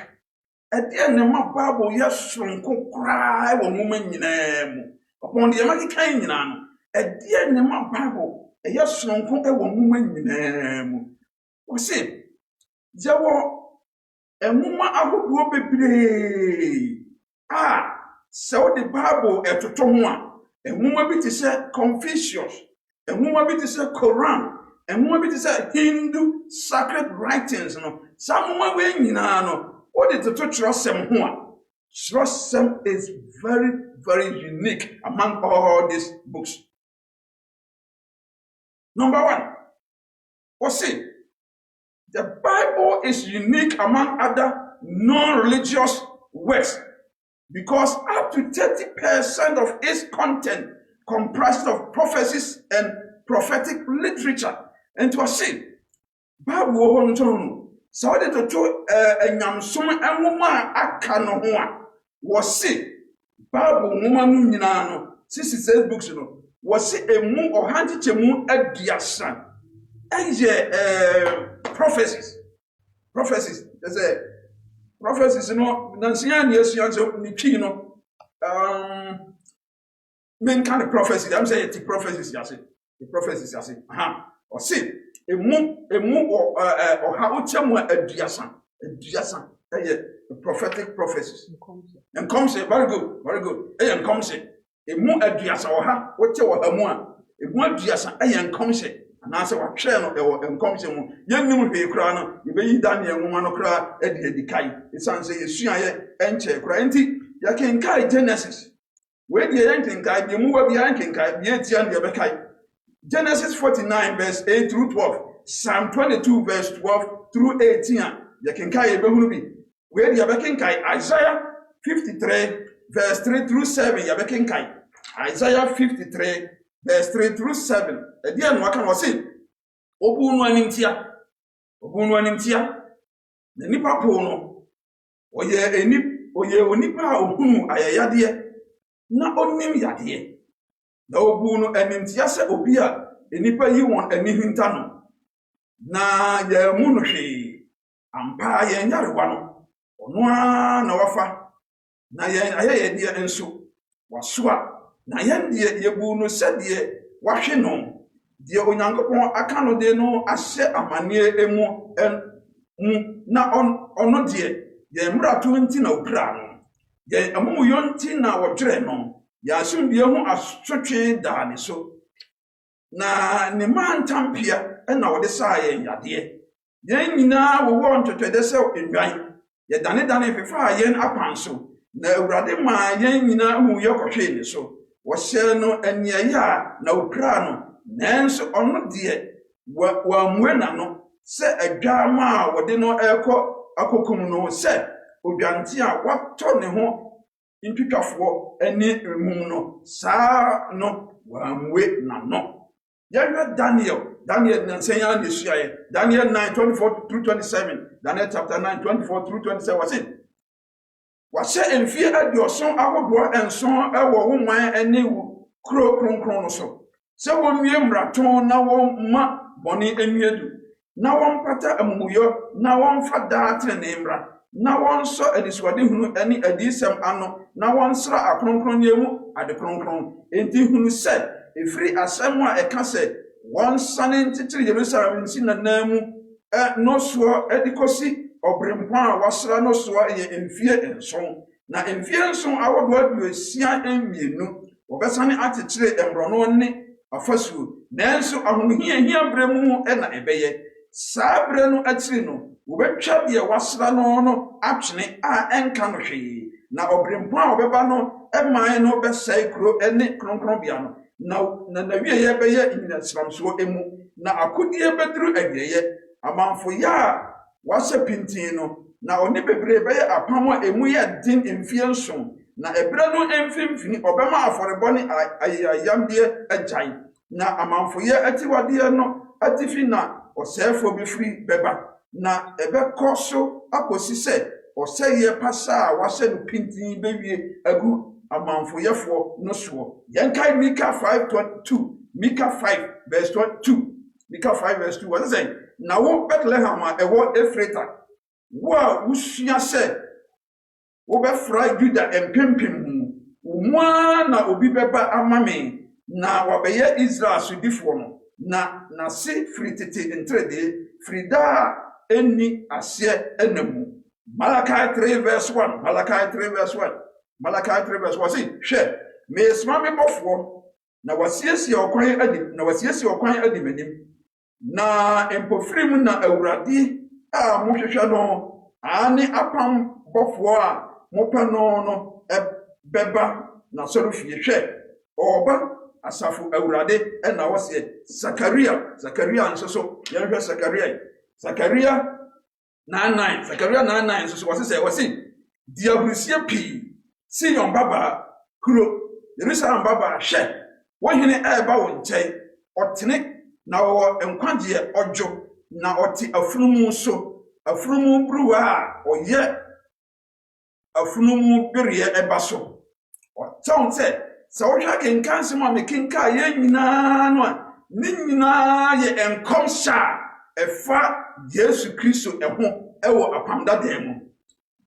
Ɛdeɛ ne ma Bible yɛ soronko koraa wɔ nwoma nyinaa mu. Ɔpɔn deɛ makeka nyinaa no, ɛdeɛ ne ma Bible ɛyɛ soronko wɔ nwoma nyinaa mu. Wɔse, yɛwɔ nwoma ahodoɔ bebree a sɛ wode Bible ɛtoto ho a, nwoma bi te sɛ Confucius, nwoma bi te sɛ Quran, nwoma bi te sɛ Hindu sacred writings no saa nwoma wei nyinaa no wode toto kyerɛsɛm ho a kyerɛsɛm is very very unique among all these books. Number one, wɔse the Bible is unique among other non-religious works because up to 30% of its content comprised of prophecies and prophetic literature. And to say, Bible wɔ hɔ no sɛ wɔde toto anyamsom nwoma aka no ho a wɔse Bible nwoma no nyinaa no 66 books no wɔse emu ɔha nkyekyɛmu aduasa ɛyɛ prophecies ɛsɛ prophecies no nansia ne asua nso ne twi no menka ne prophecies am sɛ yɛte prophecies yɛase the prophecies yɛase ɔse emu ɔha wokyɛmu aduasa ɛyɛ prophetic prophecies nkɔmhyɛ very good ɛyɛ nkɔmhyɛ emu aduasa ɔha wokyɛ ɔha mu a emu aduasa ɛyɛ nkɔmhyɛ anaasɛ watwɛɛ no ɛwɔ nkɔmhyɛ mu yɛnnim hwee koraa no yɛbɛyi Daniel nwoma no koraa adi kae ɛsiane sɛ yɛsuayɛ ɛnkyɛ koraa nti yɛkenkae Genesis wei deɛ yɛnkenkae deɛ mu wa biara nkenkae deɛ ɛtia no deɛ bɛkae Genesis 49 verse 8 through 12, Psalm 22 verse 12 through 18. Yakinkai yebehunu bi. Where yabekinkai Isaiah 53 verse 3 through 7. Yabekinkai Isaiah 53 verse 3 through 7. Edian wakan wasi. Obunu animtia. Ne nipa po no. Oye onipa ohunu ayayade na onim yade. Na obunu animtia se obi a enipa yi won ani hinta no na ya mu no hwe ampa ye nyarewa no ono a na wafa na ye ayeye de enso wasoa na ye de yebu no se de wahwe no de onyankopon aka no de no ahye amane emu na ono de ye mrato nti na opra no ye amumu yonti na wodwere no ya asumdie ho asotwe daane so na ne mantampia na wode saa ye yade ye nyina wo ntotode se enwan ye dane fefa yen apanso na Awurade ma yɛn nyinaa hu yɛkɔhwee ne so wɔhyɛ no aniɛyɛ a na okura no nanso ɔno deɛ wammue n'ano sɛ adwama a wɔde no ɛkɔ akɔkum no sɛ odwante a watɔ ne ho ntwitwafoɔ ani mum no saa no wammue n'ano. Yɛhwɛ Daniel nansanya na esuaeɛ Daniel 9:24 through 27 Daniel chapter 9:24 through 27 wɔse wahyɛ mfie aduɔson ahodoɔ nson ɛwɔ wo man ani wo kuro kronkron no so sɛ wɔnwie mmarato na wɔmma bɔne anwiedu na wɔmpata amumuyɔ na wɔmfa daa tenenee mmara na wɔnsɔ adisuadehunu ani adiyisɛm ano na wɔnsra akronkronneɛ mu ade kronkron enti hunu sɛ efiri asɛm a ɛka sɛ wɔnsane ntetere Yerusalem nsi nanaa mu no soɔ adi kɔsi ɔbrempɔn a wɔsra no soɔ yɛ mfie nson na mfie nson ahodoɔ 62 wɔbɛsane akyekyere mmorɔno ne afasuo nanso ahohiahia berɛ mu ɛna ɛbɛyɛ saa berɛ no akyiri no wɔbɛtwa deɛ wɔasra no atwene a ɛnka no hwee na ɔbrempɔn a wɔbɛba no ɛman no bɛsɛe kuro ne kronkronbea no na nawieɛ bɛyɛ nyinasramsoɔ emu na akodie bɛduru awieɛ amanfoyɛ a wɔahyɛ pintin no na ɔne bebree bɛyɛ apam a emu yɛ den mfie nson na ɛberɛ no mfimfini ɔbɛma afɔrebɔ ne ayayamdeɛ agyae na amanfoyɛ atiwadeɛ no atifi na ɔsɛefoɔ bɛfiri bɛba na ɛbɛkɔ so akɔsi sɛ ɔsɛeɛ pasa a wɔahyɛ no pintin bɛwie agu amanfoyɛfoɔ no soɔ. Yɛnkae Mika 5:2 Mika 5:2 Mika 5:2 wɔse sɛ na wo Bethlehem a ɛwɔ Efrata wo a wosua sɛ wobɛfra Juda mpempem mu na obi bɛba ama me na wabɛyɛ Israel sodifoɔ no na nase firi tete ntrɛdeɛ firi daa ɛnni aseɛ ɛnamu. Malachi 3:1 Malachi 3:1 Malachi 3:1 say hwɛ mesoma me bɔfoɔ na wasiesie ɔkwan adi m'anim na mpofirim na Awurade a mohwehwɛ no ane apam bɔfoɔ a mopɛ no bɛba na sɔre fie hwɛ ɔba asafo Awurade ɛna wɔsɛ Zakaria nso so yɛhwɛ Zakaria 9:9 nso so wɔse diaburusie pii Sion baba kuro Jerusalem baba hwɛ wɔhene ɛba wo nkyɛn ɔtene na ɔwɔ nkwagyeɛ ɔdwo na ɔte afunumu so afunumu buruwa a ɔyɛ afunumu bereɛ ɛba so ɔtɔn sɛ wohwɛ kenka nsɛm a mekenka yɛ nyinaa no a ne nyinaa yɛ nkɔmhyɛ a ɛfa Yesu Kristo ɛho ɛwɔ apamdadan mu.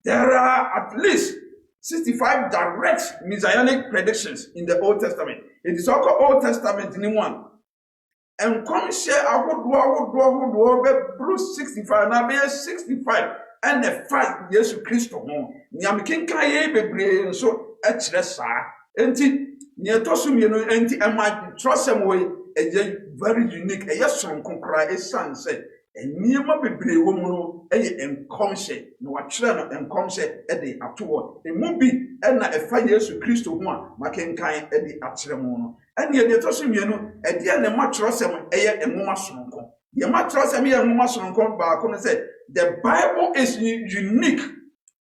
There are at least 65 direct messianic predictions in the Old Testament. It is also Old Testament in one. And come share a good 65 now be 65 and the 5 Jesus Christ home. Nyamikin kaye bebre so etresa. Enti nyetosum yenu enti am trust them way a very unique a yes from konkra a son said. Eniyema bebree wɔ mu no ɛyɛ nkɔmhyɛ na wɔakyerɛ no nkɔmhyɛ ɛde ato emu bi ɛna ɛfa Yesu Kristo ho a makenkan ɛde akyerɛ mu no ɛne ɛde ɛtɔ so mmienu ɛdeɛ ne ma kyerɛsɛm ɛyɛ nwoma sononko deɛ ma kyerɛsɛm yɛ nwoma sononko baako no sɛ the Bible is unique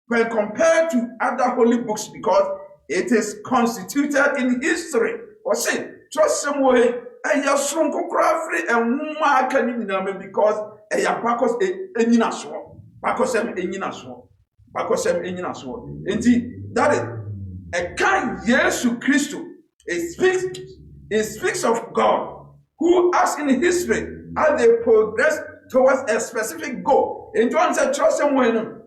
when compared to other holy books because it is constituted in history ɔse kyerɛsɛm wɔ ɛyɛ sononko koraa firi nwoma aka ne nyinaa because ɛyɛ bakɔsɛm enyina soɔ enti that is a kind Yesu Kristo it speaks of God who acts in history as they progress towards a specific goal enti one say trust him when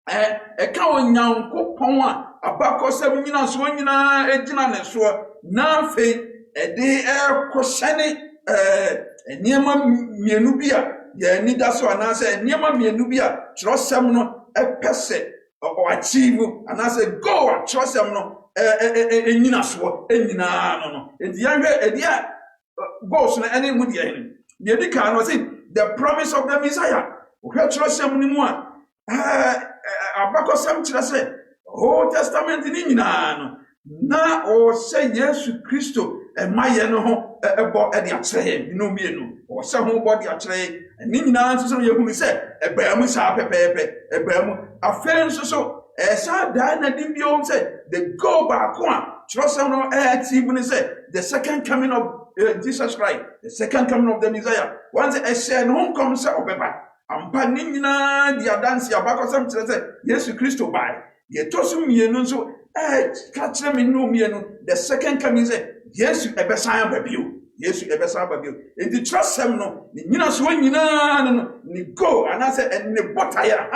ɛka onyankopɔn a abakɔsɛm nyina soɔ nyinaa egyina ne soɔ na afei ɛde ɛkɔhyɛne nneɛma mmienu bi a yɛ ni da so anaasɛ nneɛma mmienu bi a kyerɛsɛm no ɛpɛ sɛ achieve anaasɛ go a kyerɛsɛm no enyina soɔ enyinaa no enti yɛhwɛ ɛde a goals no ɛne mu deɛ ɛne deɛ di kan no say the promise of the Messiah wohwɛ kyerɛsɛm no mu a abakɔsɛm kyerɛ sɛ Old Testament ni nyinaa no na o say Yesu Kristo emaye no ho ebo e de akyere no mienu o say ho bo de akyere ni nyinaa nso so yehunu say ebaamu saa pepepe ebaamu afen nso so sa da na di bio say the go back one trust no ti bu say the second coming of Jesus Christ, the second coming of the Messiah. Once a share no come say obeba ampa ni nyinaa di adanse abakosam kyerɛ sɛ Yesu Kristo bai ye tosum mienu nso ka kyerɛ me no mienu the second coming say Yesu ebesan babio Yesu ebesan babio enti trust him no ni nyina so nyinaa no ni go and I say ne botaya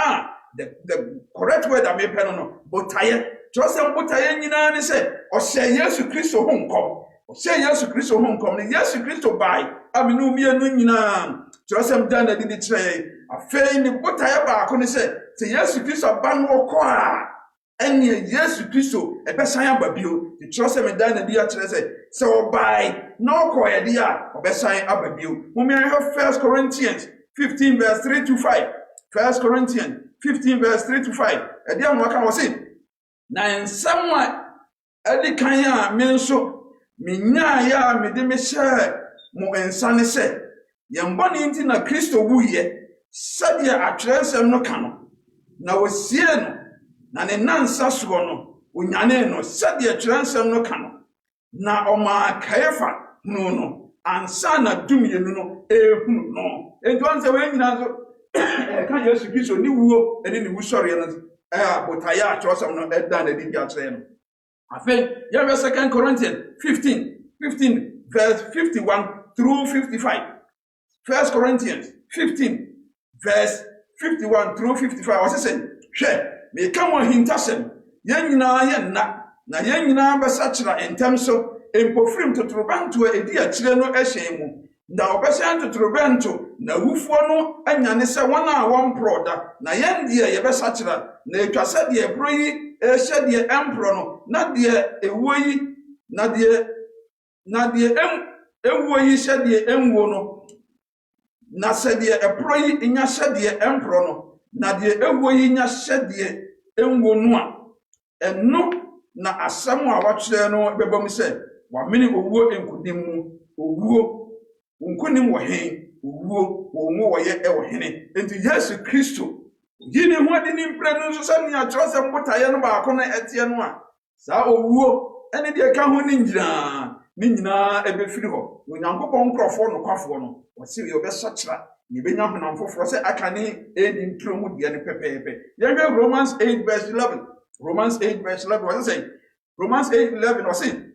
the correct word that me pen no botaya trust him botaya nyinaa ne say o share Yesu Kristo ho nkom o share Yesu Kristo ho nkom ne Yesu Kristo bai amenu mienu nyinaa trust him dan na di ni kyerɛ afei ne botaya ba ko ne say Yesu Kristo ba no kɔ a ene Yesu Kristo ebesan ababio the trust me dan na dia kire say obai no ko ye dia obesan ababio we have 1 Corinthians 15 verse 3 to 5 1 Corinthians 15 verse 3 to 5 e dia mo kan wo say na ensam a edi kan a me nso me nya ya me de me hye mo ensane say ye mboni nti na Kristo wuye sade atwere nsem no ka no na wosie no na ne nansa so no onyane no sade atwere nsem no ka no na oma kaefa no ansa na dum yenu no ehunu no enti onse we nyina so ka Yesu Kristo ni wuo eni ni wusori no botaya atwosam no eda na di akyere no afen ya 2 Corinthians 15 verse 51 through 55 1 Corinthians 15 verse 51 through 55 was saying hwe me ka mo hintasem yan nyina ye na yan nyina besa kyera entem so empofrim totrobanto edi akyere no ehyen mu na obesa totrobanto na wufuo no anyane se wona a won proda na yan die ye besa kyera na etwase de ebroyi ehye de empro no na de ewoyi na de ewoyi hye de enwo no na se de eproyi nya hye de empro no na de ewoyi nya hye de enwo no a eno na asam a wakyere no bebam se wa meni owuo enkudim mu owuo nkunim wo hen owuo wo mo wo ye wo hene enti Yesu Kristo yini ho ade ni mpre no so sa ni akyerɛ sɛ mbotaye no ba ko na etie no a saa owuo ene de ka ho ni nyina ebefiri hɔ onyankopɔn nkrɔfo no kwafo no wɔse ye obɛsa kyera ni benya honam foforo sɛ aka ne edi ntro mu de ne pepepe yɛhwɛ Romans 8 verse 11 Romans 8 verse 11 was saying Romans 8:11 was saying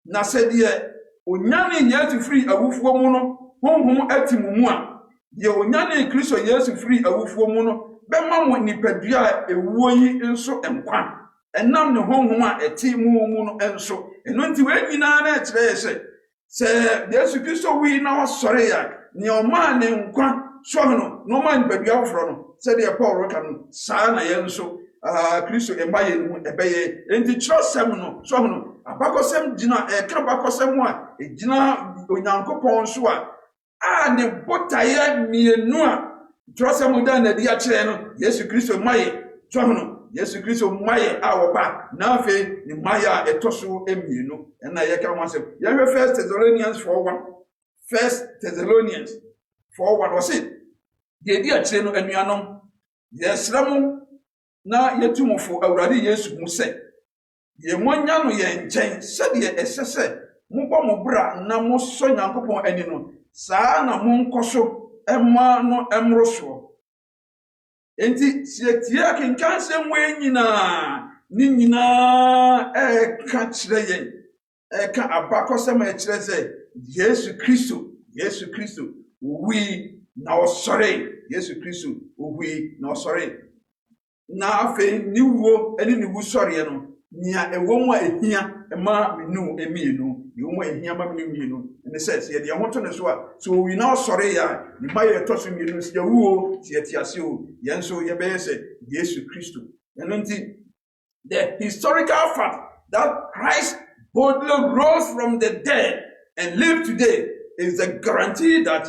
na sɛ de onyane Yesu free awufuo mu no honhom atimu mu a de onyane Kristo Yesu free awufuo mu no bɛma mo nipadua ewuo yi nso enkwa enam ne honhom a atimu mu no enso eno nti we nyina na kyerɛ sɛ Yesu Kristo wi na wasɔre ya ne ɔma ne nkwa so no no ma nipadua foforo no sɛ de Paul roka no saa na yɛ nso Kristo embaye no ebeye enti kyerɛsɛm no so no abakɔsɛm gina ka bakɔsɛm a gina onyankopɔn so a ne botaye mienu a kyerɛsɛm da na di akyerɛ no Yesu Kristo maye so no Yesu Kristo maye a wɔba na afi ne maye a etoso emienu na yɛ ka ho asɛm yɛhwɛ 1 Thessalonians 4:1 1 Thessalonians 4:1 wɔ se de di akyerɛ no anuanom yɛsrɛ mo na yetumfo awurade Yesu mu sɛ ye monya no ye nkyɛn sɛ de ɛsɛ sɛ mobɔ mo bra na mo so nyankopɔn ani no saa na mo nkɔso ɛma no ɛmroso enti sietie kenkan sɛ mo nyina ni nyina ka kyerɛ yɛn ka abakɔsɛm a kyerɛ sɛ Yesu Kristo wi na ɔsɔre Yesu Kristo wi na ɔsɔre na afi ni wuo eni ni wusɔre no nia ewo mu a ehia ma menu emienu ewo mu ehia ma menu emienu ne sɛ ye de ho to ne so a so wi na ɔsɔre ya ni ma ye to so mienu si wuo si atiase o ye nso ye be sɛ Yesu Kristo eno nti the historical fact that Christ boldly rose from the dead and lived today is a guarantee that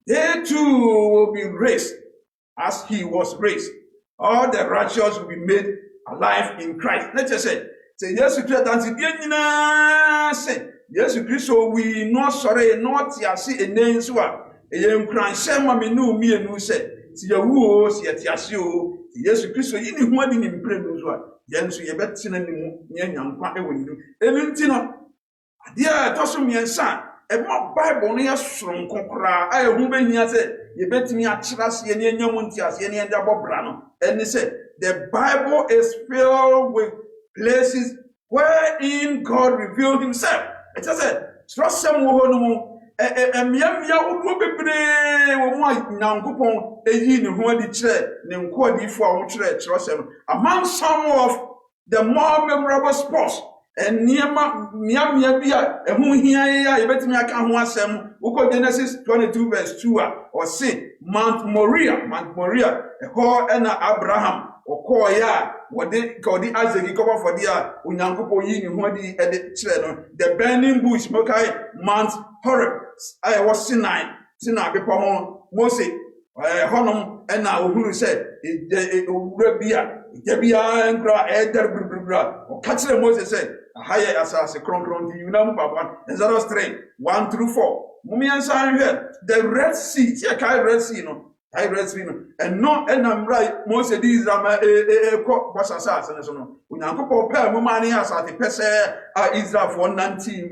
they too will be raised as he was raised. All the righteous will be made alive in Christ. Let's just say yes, Christ and say yes, Christ. So we not sorry, not yasi a name so a young crying shema me no me and who said, see your woes, yet yasio, yes, Christ. So you need one in prayer as well. Yes, you bet sin and young quite when you do. Dear Tossum and son, a more Bible near strong conqueror. I who be near said, you bet me at Chras, any Yamuntias, any and double brano. And he said, the Bible is filled with places wherein God revealed himself. It said, trust some woman, and Yamia would be brave, one young coupon, a yin who had the chair, named Quadi for our church, trust him. Among some of the more memorable spots. And near Mia, and whom here, you bet me I can't want some. We Genesis 22, verse 2, or say Mount Moriah, a call and Abraham, or call ya, what they call the Isaac, cover for the Unyanko Yin, who the burning bush, Mokai, Mount Horeb, I was Sinai before Moses, Honum, and now who said, Rebia, Jebia and Gra, Eder, or catch Moses said. Higher as a cron, you know, Papa, and that was 3, 1 through 4. Mummy and Simon here, the Red Sea, Red Sea, and no, and I'm right, most of these are was assassins. When Uncle Papa, Mumani as at the Pesa, Israel for 19,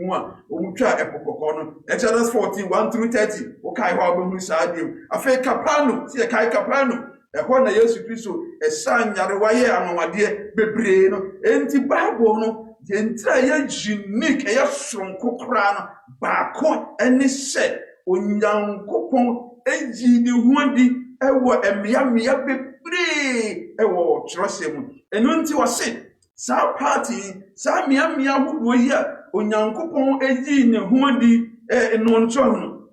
Umutra Epocono, Exodus 14, 1 through 30, Okai Wabu Sadim, a fake Capano, see a Kai Capano. Ehona Yesu Kristo esanya rewaye anwade bebre no enti Bible no yentra ya unique ya sonko kra no baako eni se onyankopon eji ni huadi ewo emia bebre ewo trosem enu nti wose sa party sa mia hudo yi a onyankopon eji ni huadi eno ncho no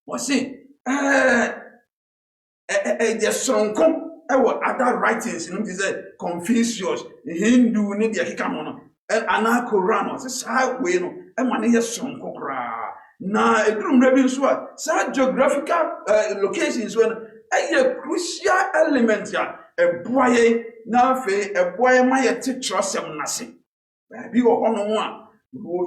wose the sonko other writings, you know, this is Confucius, Hindu, need the Hikamono, and Anakorano, this high way, and one is sonko cra. Now, a room rebels what? Such geographical locations when a crucial element, a boy, now a boy, my teacher, some nothing. Be on one.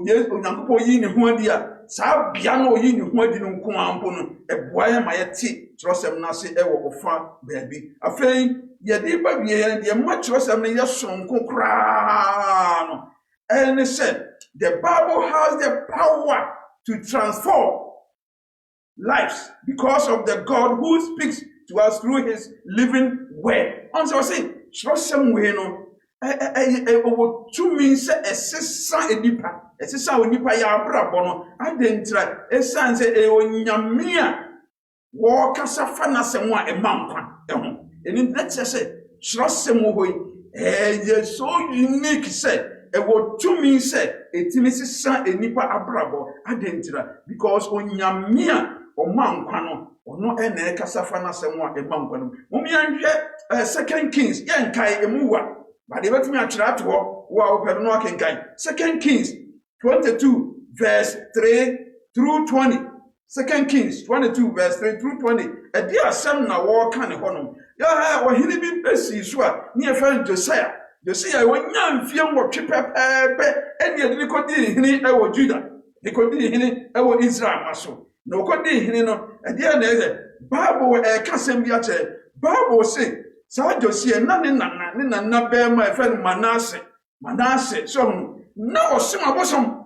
Yes, Uncle Yin, who dear, Sa Piano Yin, who didn't come on a boy, my tea. Trust them not say ever far, baby. A fame, ye did by me, and ye much trust them in your son, crown. And he said, the Bible has the power to transform lives because of the God who speaks to us through his living word. And so I say, trust them, we know. To me, say a sister, a nipa, a sister, a nipa, ya brabono. I didn't try. A son say, a nyamia. Walk as a fan as someone a mountain. And let's say, trust some way. You're so unique, said. A word to me said, a Timothy son, a nipa abrabo, adentra, because on Yamia or Mount or no any Casafana someone a mountain. Mummy, 2 Kings, Yankai, a mover. But they let me attract to wow, Pernock and 2 Kings 22, verse 3 through 20. 2 Kings 22, verse 3 through 20. A dear son now walk on a honor. Ya, or he be busy, sure, near friend Josiah. Josiah, when young film or chip and yet they could do in our Judah. They could do in our Israel, muscle. No could do in a dear nether. Bible a cousin biate. Bible say, Sa Josiah, none in not bear my friend Manasseh. So, no, some bosom.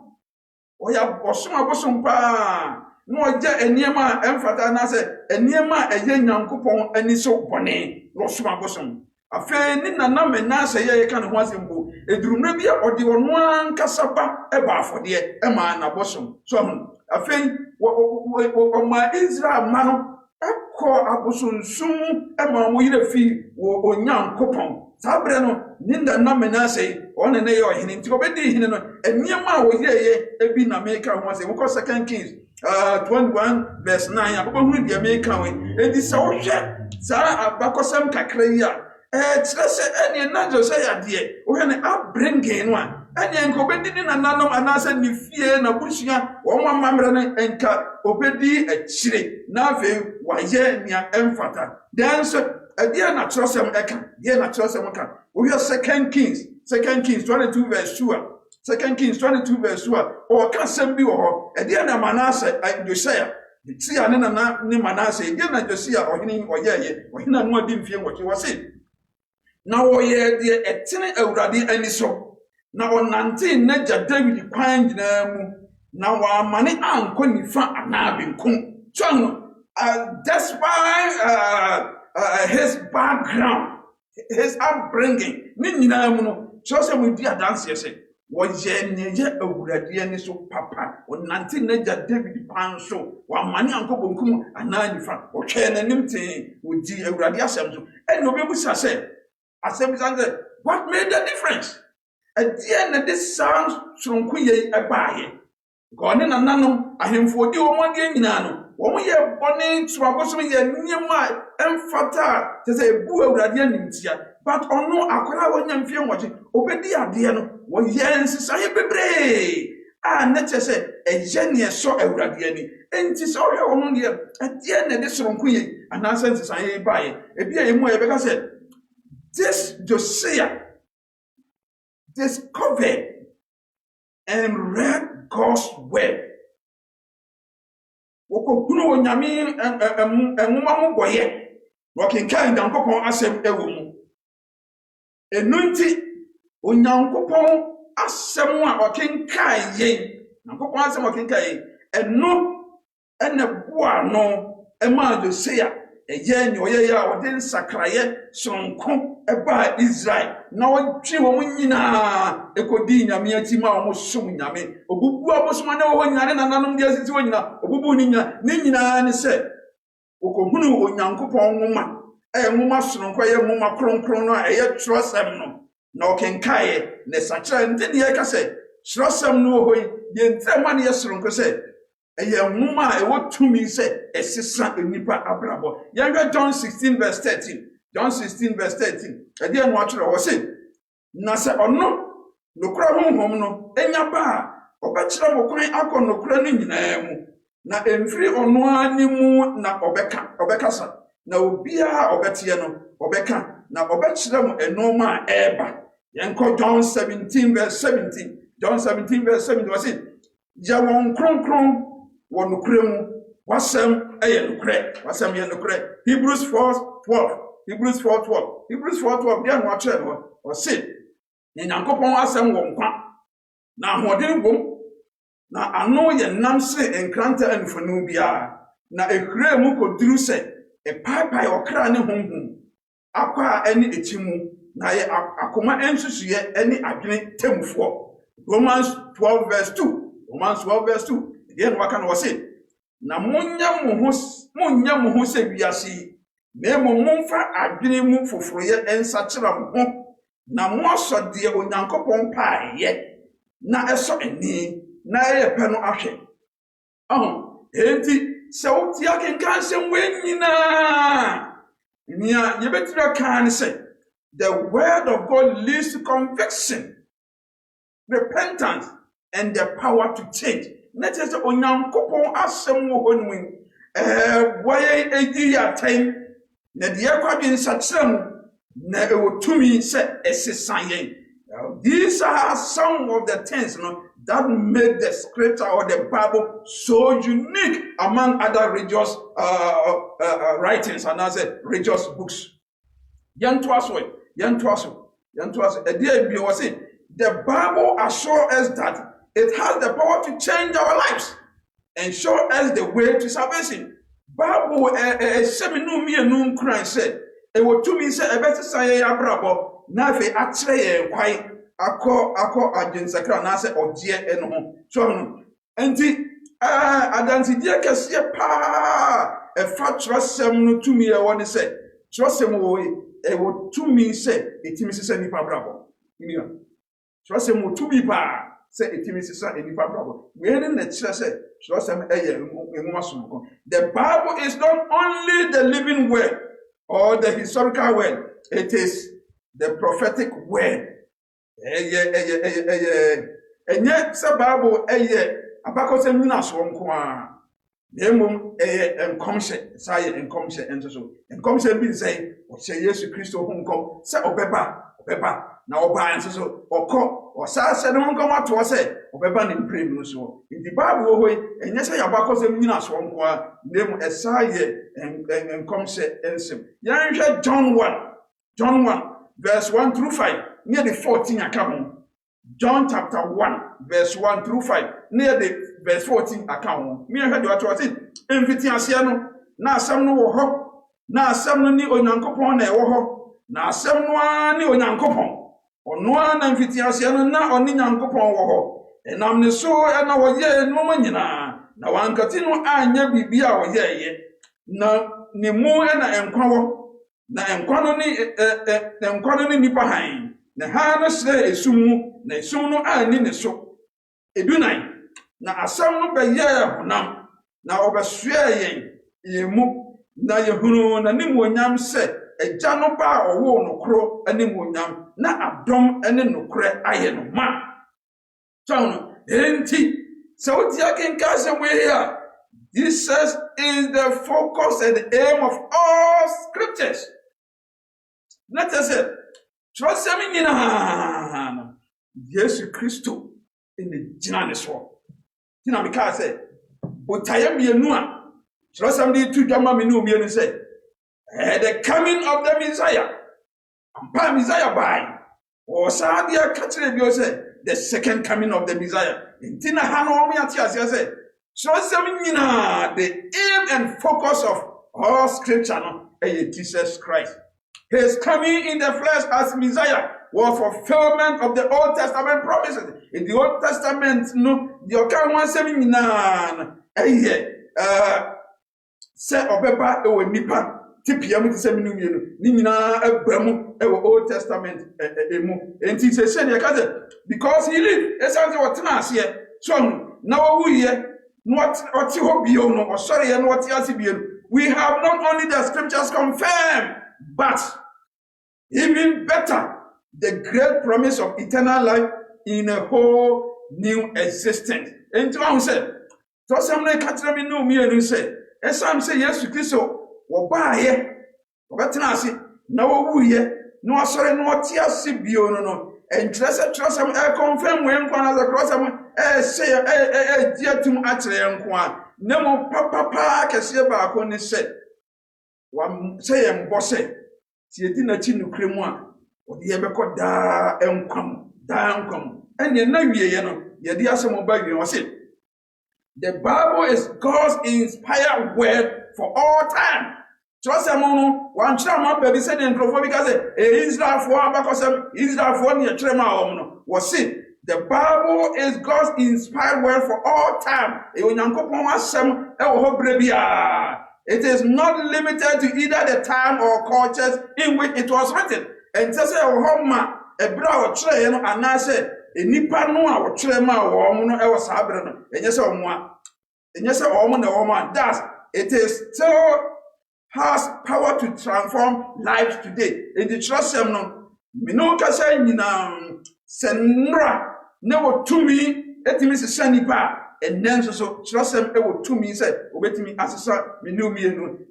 Or ya bosom bosom pa. No, and Yama emphata nase, and Yama a young Yankupon, and is so bonny, Rosuma bosom. A fair Nina Nam and Nasa, ye can once in book, a Drunabia or the one Cassapa, a bar for the Emma and a bosom. So, a fair my Israel mano, a call a bosom soon, Emma with a fee or young coupon. Sabrano, Ninda Namenase, on an air, and into obedi, and Yama was here, a bin America was a 2 Kings. 21 verse 9 abobahunu dia me kan we edi se wo hwe sa abakosam kakra ya tire se ene na Josiah de wo hwe ne abringin no a ene nko obedi ni nananom anasa ni fie na busua wo mamamre ne enka obedi akire na ve waye nia emfata dan so dear natural some eka, dear natural some eka. We are Second Kings 22 verse 2. 2 Kings 22 verse 2. Or can some be or a dear Manasseh, Josiah. See, I never name Manasseh, dear Josiah or him or ye, or him and what didn't feel what you was saying. Now, ye, dear, a tinny already any so. Now, 19 Naja David Pine, now our money and couldn't find a nabbing kum. So, despite his background, his upbringing, Nina, so we did dance, yes. Was ye already any so papa, or 19 Naja David Pine so, while money and Kobunkum and 95, or Ken and Nimty with the already assembly. And no people say, what made the difference? At the end of this sounds from Queen a buy. Gone in a nano, I am for you one game nano. One year bonnet to a bosom near my and fatal to say boo radiantia. But on no aqua when film watching, obey Diano, one yes, I be ah, let's say a genius saw a radiani, and tis all your own year at the end of this from Queen, and I sense I buy a beer in way because said. This Josiah discovered and read God's word. Wokokuno nyame enwoma mo boye. Wokenkan Nyankopon asem ewo mu. Enunti Onyankopon asem a wokenkan yen. Nyankopon asem wokenkan yen. Eno ene boa no ema Josiah eye ni oye ya odin sakraye sonko eba Israel na wotwe wo nyina ekodi nyame atima wo som nyame obubu abosoma na wo nyane nananom de asiti wo nyina obubu ni nyina ne se okohunu Onyankopon nwoma nwoma sonko ye nwoma kronkron no eye trosem no na okenkae ne sakra ndi ne ka se trosem no ho ye ntrema ne ye sonko se eye nwoma ewo tumi se esisa enipa abrabo yanga John 16 verse 13. John 16 verse 13. Ade anu atwere wo se na se ono nokura honhom no enya ba obekira mo kwan akọ nokura no nyinaa mu na emfiri ono animu na obekasa na obia obetiye no obeka na obekira mo enoma eba yenko John 17 verse 17. John 17 verse 17 was it ja won kronkron won nokura mu wasem eye nokura wasem ye nokura Hebrews 4:12. Hebrews 4:12. Hebrews 4:12. They are not sure or say. Ni Nyankopon asem wo nkwa. Na ahoden bom. Na ano ye namse enkranta anfonu bia. Na ekure mu koduru se e paipai okra ne honhom. Akwa ani echimu na ye akoma ensusuye ani adwene temfo. Romans 12 verse 2. Romans 12 verse 2. They are waka no say. Na munya mo ho se wiase. Na momfa adwene mu foforoye ensakira mo na mo aso de Onyankopon paaye na eso eni na ye pe no ahwe enti se woti akenkan se wenyina nia ye betira kan se the word of God leads to conviction, repentance, and the power to change. Na je se Onyankopon asem wo honum boye edi ya time na de yakwadwe nsakirem na ewotumi se esisan. These are some of the things that make the scripture or the Bible so unique among other religious writings and other religious books. The Bible assures us that it has the power to change our lives and show us the way to salvation. Bible seminu mi enu nkran said e wotumi se ebetisa ye abrabo na fe akyere ye kwai akọ agensakra na se odie eno ho so no enti adansi die kese pa e fa trosem no tumi e woni se trosem wo e wotumi se etimi se nipa abrabo ni trosem wo tumi pa se etimi se nipa abrabo we na kire se the Bible is not only the living word or the historical word, it is the prophetic word. And yet, the Bible, abakosem na so nkwa Nemum enkomse say enkomse enso enkomse bi say o che Yesu Kristo hunkom se obeba na oba enso so okọ osase no hunkom ato se obeba ne mprem no so in the Bible ho enye se yabakosem nyina so nko a nemu esaye enkomse ensem yanhwe John 1 verse 1 through 5 near the 14 account. John chapter 1 verse 1 through 5 near the verse 14 account. Me heard what was it? Invite asia no na asem no wo ho na asem no ni onyankopon na e wo ho na asem no ani onyankopon ono na invite asia no na oni nyankopon wo ho enam ne so e na wo ye no manyina na wankati no anya bibia wo ye na ne mu e na enkwa wo na enkwa no ni nipa han na ha no sre esumu na esum no ani ne so edunan na asam no beye honam na obesua yemu na yehunu na nimonyam se eja no ba owo nokro animonyam na adom ene nokre aye no ma so enti so dia kenka se we here. Jesus is the focus and the aim of all scriptures. Let us say trust him in Jesus Christ in the Jinanis war. Tinamika said, Utayam Yenua. Trust him to Jama Minu say, the coming of the Messiah. And Messiah by. Or Sadia Catrebio said, the second coming of the Messiah. In Tina Hanomiatia said, trust him in the aim and focus of all scripture is Jesus Christ. His coming in the flesh as Messiah was fulfillment of the Old Testament promises. In the Old Testament, no, the account 179, say obeba ewe nipa tipia mu tse minu mienu ni nyina abramu ewe Old Testament emu enti se se de kaze because he live esanze wotena ase so na wo ye not oti ho bio no osore ye no oti ase bio. We have not only the scriptures confirmed, but even better, the great promise of eternal life in a whole new existence. And to one said, so some like Catherine no me and say, and some say yes to Christo, or buy ye, or better no woo ye, no sorry, no tear sibio no, and trust them, I confirm when one other cross them, say, dear to actually and one, no more papa can see about when they said, one say and bossy. Si edina chi nukre mu a odi ye beko da enkwam ene na wiye no ye di asem ba wi o se the Bible is God's inspired word for all time. Trust am no wan chira ma ba bi se den krofo bi ka se Israel for abakosem Israel for ne chira ma o no wo se the Bible is God's inspired word for all time. E onyankopon asem e wo ho bre bia. It is not limited to either the time or cultures in which it was written. And just say, Homa, a brow tray, and I said, a nipa no, our trema or mono, I was habrano, and yes, or one. And yes, a woman, the woman does. It is still has power to transform lives today. In the trust them, no, Minoka say, Senra, never to me, let me say, Sanipa. And then so trust them to me said, obey me as me knew me.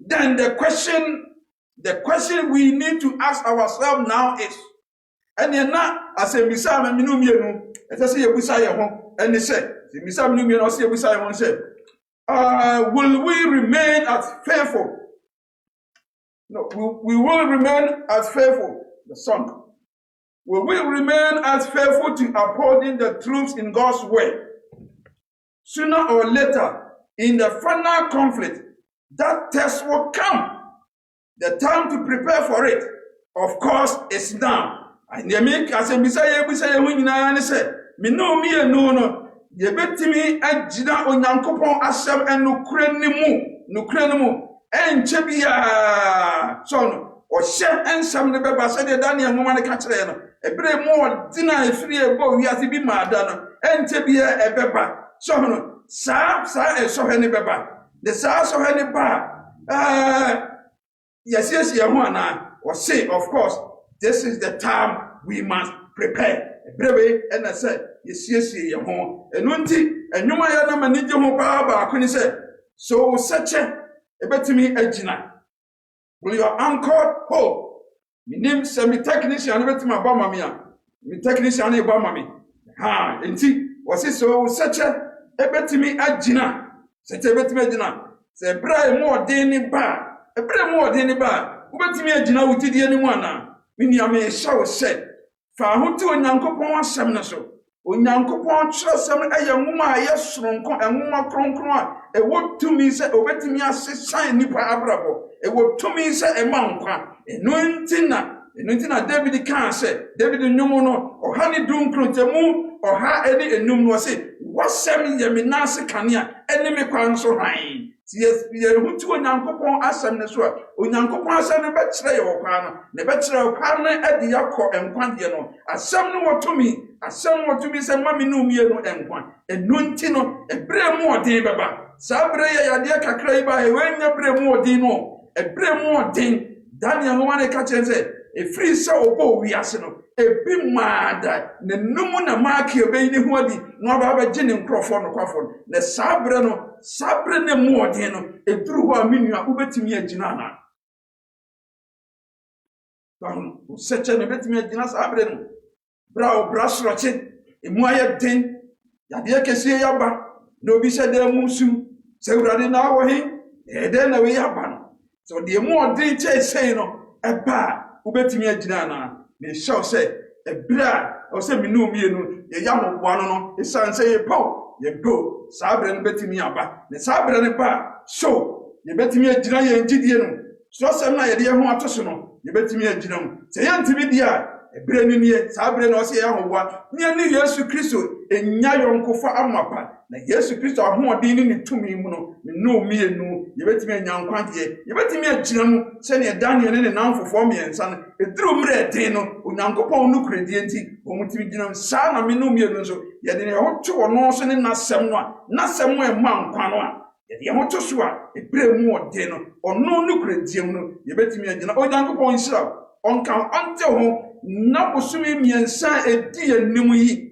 Then the question we need to ask ourselves now is, and then now as a misam me knew me, as I say a Messiah home, and they said, the misam knew me, and I say a Messiah one said, will we remain as faithful? No, we will remain as faithful. The song. Will we remain as faithful to upholding the truths in God's way? Sooner or later, in the final conflict, that test will come. The time to prepare for it, of course, is now. And they make as a Messiah, when I say, me no, ye bet me and Jida on Yankopon Asam and Nukrenimu, and Chebia, son, or Shem and some the Baba said, Daniel, woman, a catcher, a brave more dinner, free a boy, he has to be madonna, and Chebia, a Baba. So no, sa so any beba. The sa so any ba. Yes, Yahuana or say, of course, this is the time we must prepare. Breve, and I said, yes, Yahoo, and Unti, and no Mayana Manijo Baba, couldn't say, So such a betimi agina. Will your anchored hope? Me name semi technician betima ba mamia. Me technician e ba mami. Ha, enti wasi so such a betimi agina. Such a betimi agina. Se bra e mo den ni ba. E bra mo den ni ba. Ubetimi agina wutidi ani mu ana. Me nia me sha wo se. Fa ho ti onyankopon asem na so. Onyankopon kyerɛsɛm ɛyɛ nwoma a ɛyɛ soronko nwoma kronkron a ɛwɔ tumi sɛ obetumi asesan nipa abrabɔ ɛwɔ tumi sɛ ɛma nkwa ɛno nti na David kan sɛ David nnwom no ɔha ne dunkron temu ɔha ɛne enum no sɛ wasɛm yɛ me nase kanea ɛne me kwan so han yɛ hutu onyankopon asɛm ne so a onyankopon asɛm ne bɛkyerɛ yɛ ɔkwan no ne bɛkyerɛ ɔkwan no ɛde yakɔ nkwadeɛ no asɛm no wɔ tumi asɛm wɔ tumi sɛ ma me no umie no nkwa ɛno nti no ɛbrɛ mu ɔden bɛba saa brɛ yɛ yadeɛ kakra yi ba ɛwɛnya brɛ mu ɔden no ɛbrɛ mu ɔden Daniel no wane ka kyerɛ sɛ ɛfiri sɛ ɔbɔ wiase no ebi maada ne numu na maaki ɔbɛyi ne ho adi na ɔba abɛgye ne nkurɔfoɔ no kwafo no na saa brɛ ne mu ɔden no ɛduru hɔ a me nua wobɛtumi agyina ana sɛkyɛ no bɛtumi agyina saa brɛ no bra obra sorɔkye emu ayɛ den yadeɛ kɛseɛ yaba na obi hyɛ dan mu sum sɛ Awurade na awɔ he ɛdɛn na wei aba no sɛ ɔde emu ɔden kyɛɛsɛe no ɛba a wobɛtumi agyina ana na ɛhyɛw sɛ ɛbrɛ a ɔsɛ me ne omienu yɛyɛ ahoboa no ɛsiane sɛ yɛpɔw yɛdo saa brɛ no bɛtumi aba na saa brɛ no ba a so yɛbɛtumi agyina yɛn gyidie no sorɔsɛm no a yɛde yɛn ho ato so no yɛbɛtumi agyina mu sɛ yɛntumi di a ɛbrɛ no nie saa brɛ no ɔsɛ yɛyɛ ahoboa ne Yesu Kristo ɛnya yɔnkofa amapa na Yesu Kristo ahoɔden ne ne tumi mu no ne omienu yɛbɛtumi anya nkwadeɛ yɛbɛtumi agyina mu sɛnea Daniel ne namfofoɔ mmiɛnsa no ɛduru mmerɛ ɛden no onyankopɔn no kuradie nti wɔn tumi gyina mu saa na me ne omienu nso yɛde ne ɛho to ɔno nso ne n'asɛm no a n'asɛm a ɛma nkwa no a yɛde ɛho to so a ɛbrɛ mu ɔden no ɔno no kuradie mu no yɛbɛtumi agyina onyankopɔn nhyira ɔnka ɔnte ho na bosome mmiɛnsa ɛdi anim yi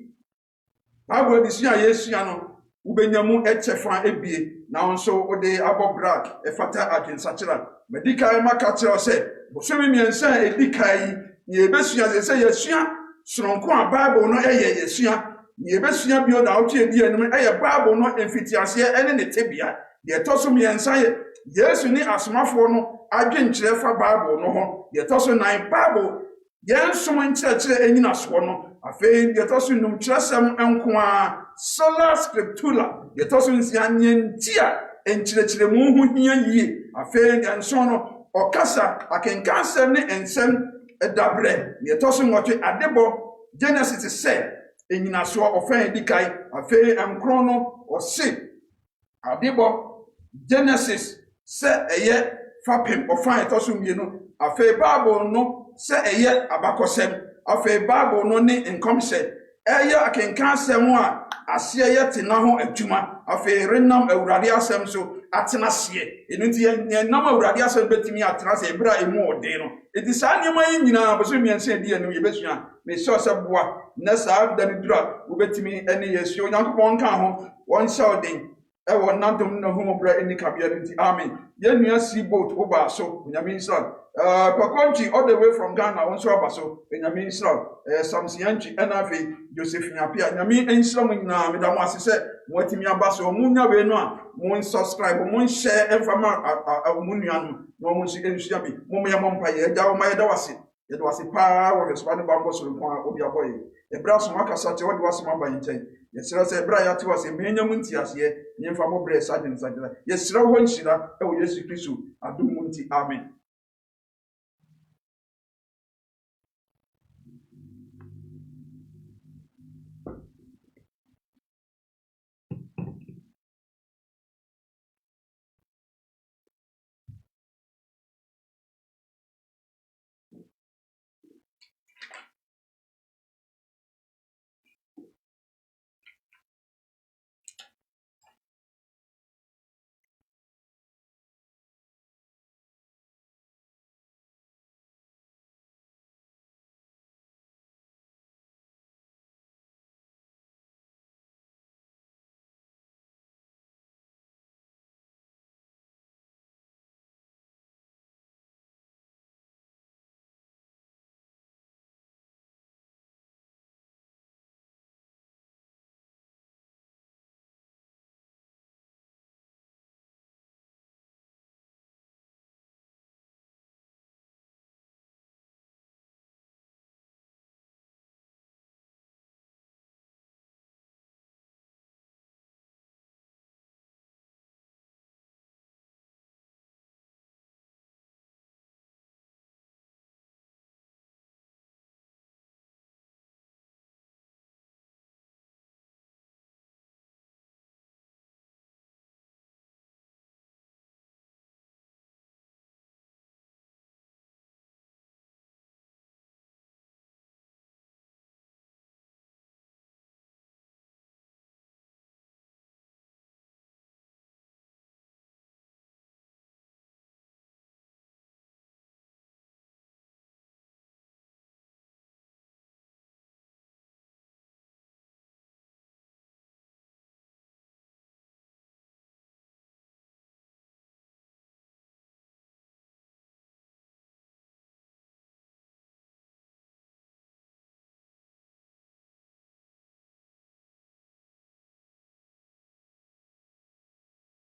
Bible adesua a yɛsua no wobɛnya mu ɛkyɛfa ebie na nso wode abɔ brak ɛfata adwensakyera medika maka kyerɛ sɛ bosome mmiɛnsa a ɛdi kan yi yɛbɛsua sɛ yɛsua soronko a Bible no ɛyɛ yɛsua yɛbɛsua bio da wotwe adi anim ɛyɛ Bible no mfitiaseɛ ɛne ne tebea deɛ ɛtɔ so mmiɛnsa yɛ Yesu ne asomafoɔ no adwenkyerɛ fa Bible no ho deɛ ɛtɔ so nan Bible yɛn som nkyerɛkyerɛ anyinasoɔ no afei deɛ ɛtɔ so nnwomkyerɛsɛm nko a sola scriptura deɛ ɛtɔ so nsia nyɛnti a nkyerɛkyerɛmu ho hia yie afei deɛ nson no ɔkasa akenkansɛm ne nsɛm dabrɛ deɛ ɛtɔ so nwɔtwe adebɔ Genesis sɛ anyinasoɔ ɔfɛn di kae afei nkron no ɔse adebɔ Genesis sɛ ɛyɛ fapem ɔfan ɛtɔ so mmienu afei Bible no sɛ ɛyɛ abakɔsɛm afei Bible no ne nkɔmhyɛ ɛyɛ akenka asɛm a aseɛ yɛ tena ho adwuma afei renam Awurade asɛm so atena seɛ ɛno nti yɛnam Awurade asɛm bɛtumi atena seɛ ɛberɛ a ɛmu ɔden no ɛti saa nneɛma yi nyinaa bɛso mmiɛnsa adi anim yɛbɛsua mehyɛ sɛ boa na saa da no duru a wobɛtumi ne yɛsua Onyankopɔn nka ho wɔnhyɛ ɔden ɛwɔ n'adom na homɔbrɛ ani kabea no nti amen yɛnnua seaboat woba so Onyame nhyira Kwakonchi all the way from Ghana onso abaso Onyame nhyira Samsianchi ɛna afei Josephine Apia Onyame nhyira mo nyinaa meda mo ase sɛ mo atimi aba so mo nya we no a mo subscribe mo share ɛmfama mo nuanom na mo nso ensua bi mo yɛ mo mpa yɛ agya wo ma yɛ da wase yɛ da wase paa wɔ hwɛsoba ne bambɔ so nko a obi abɔye ɛbra so makasa te wɔde wase maba nkyɛn yɛsrɛ sɛ ɛbra yɛate wase menya mu ntiaseɛ nyɛmfa mo brɛ sa de nsagera yɛsrɛ wo nhyira ɛwɔ Yesu Kristo adom mu nti amen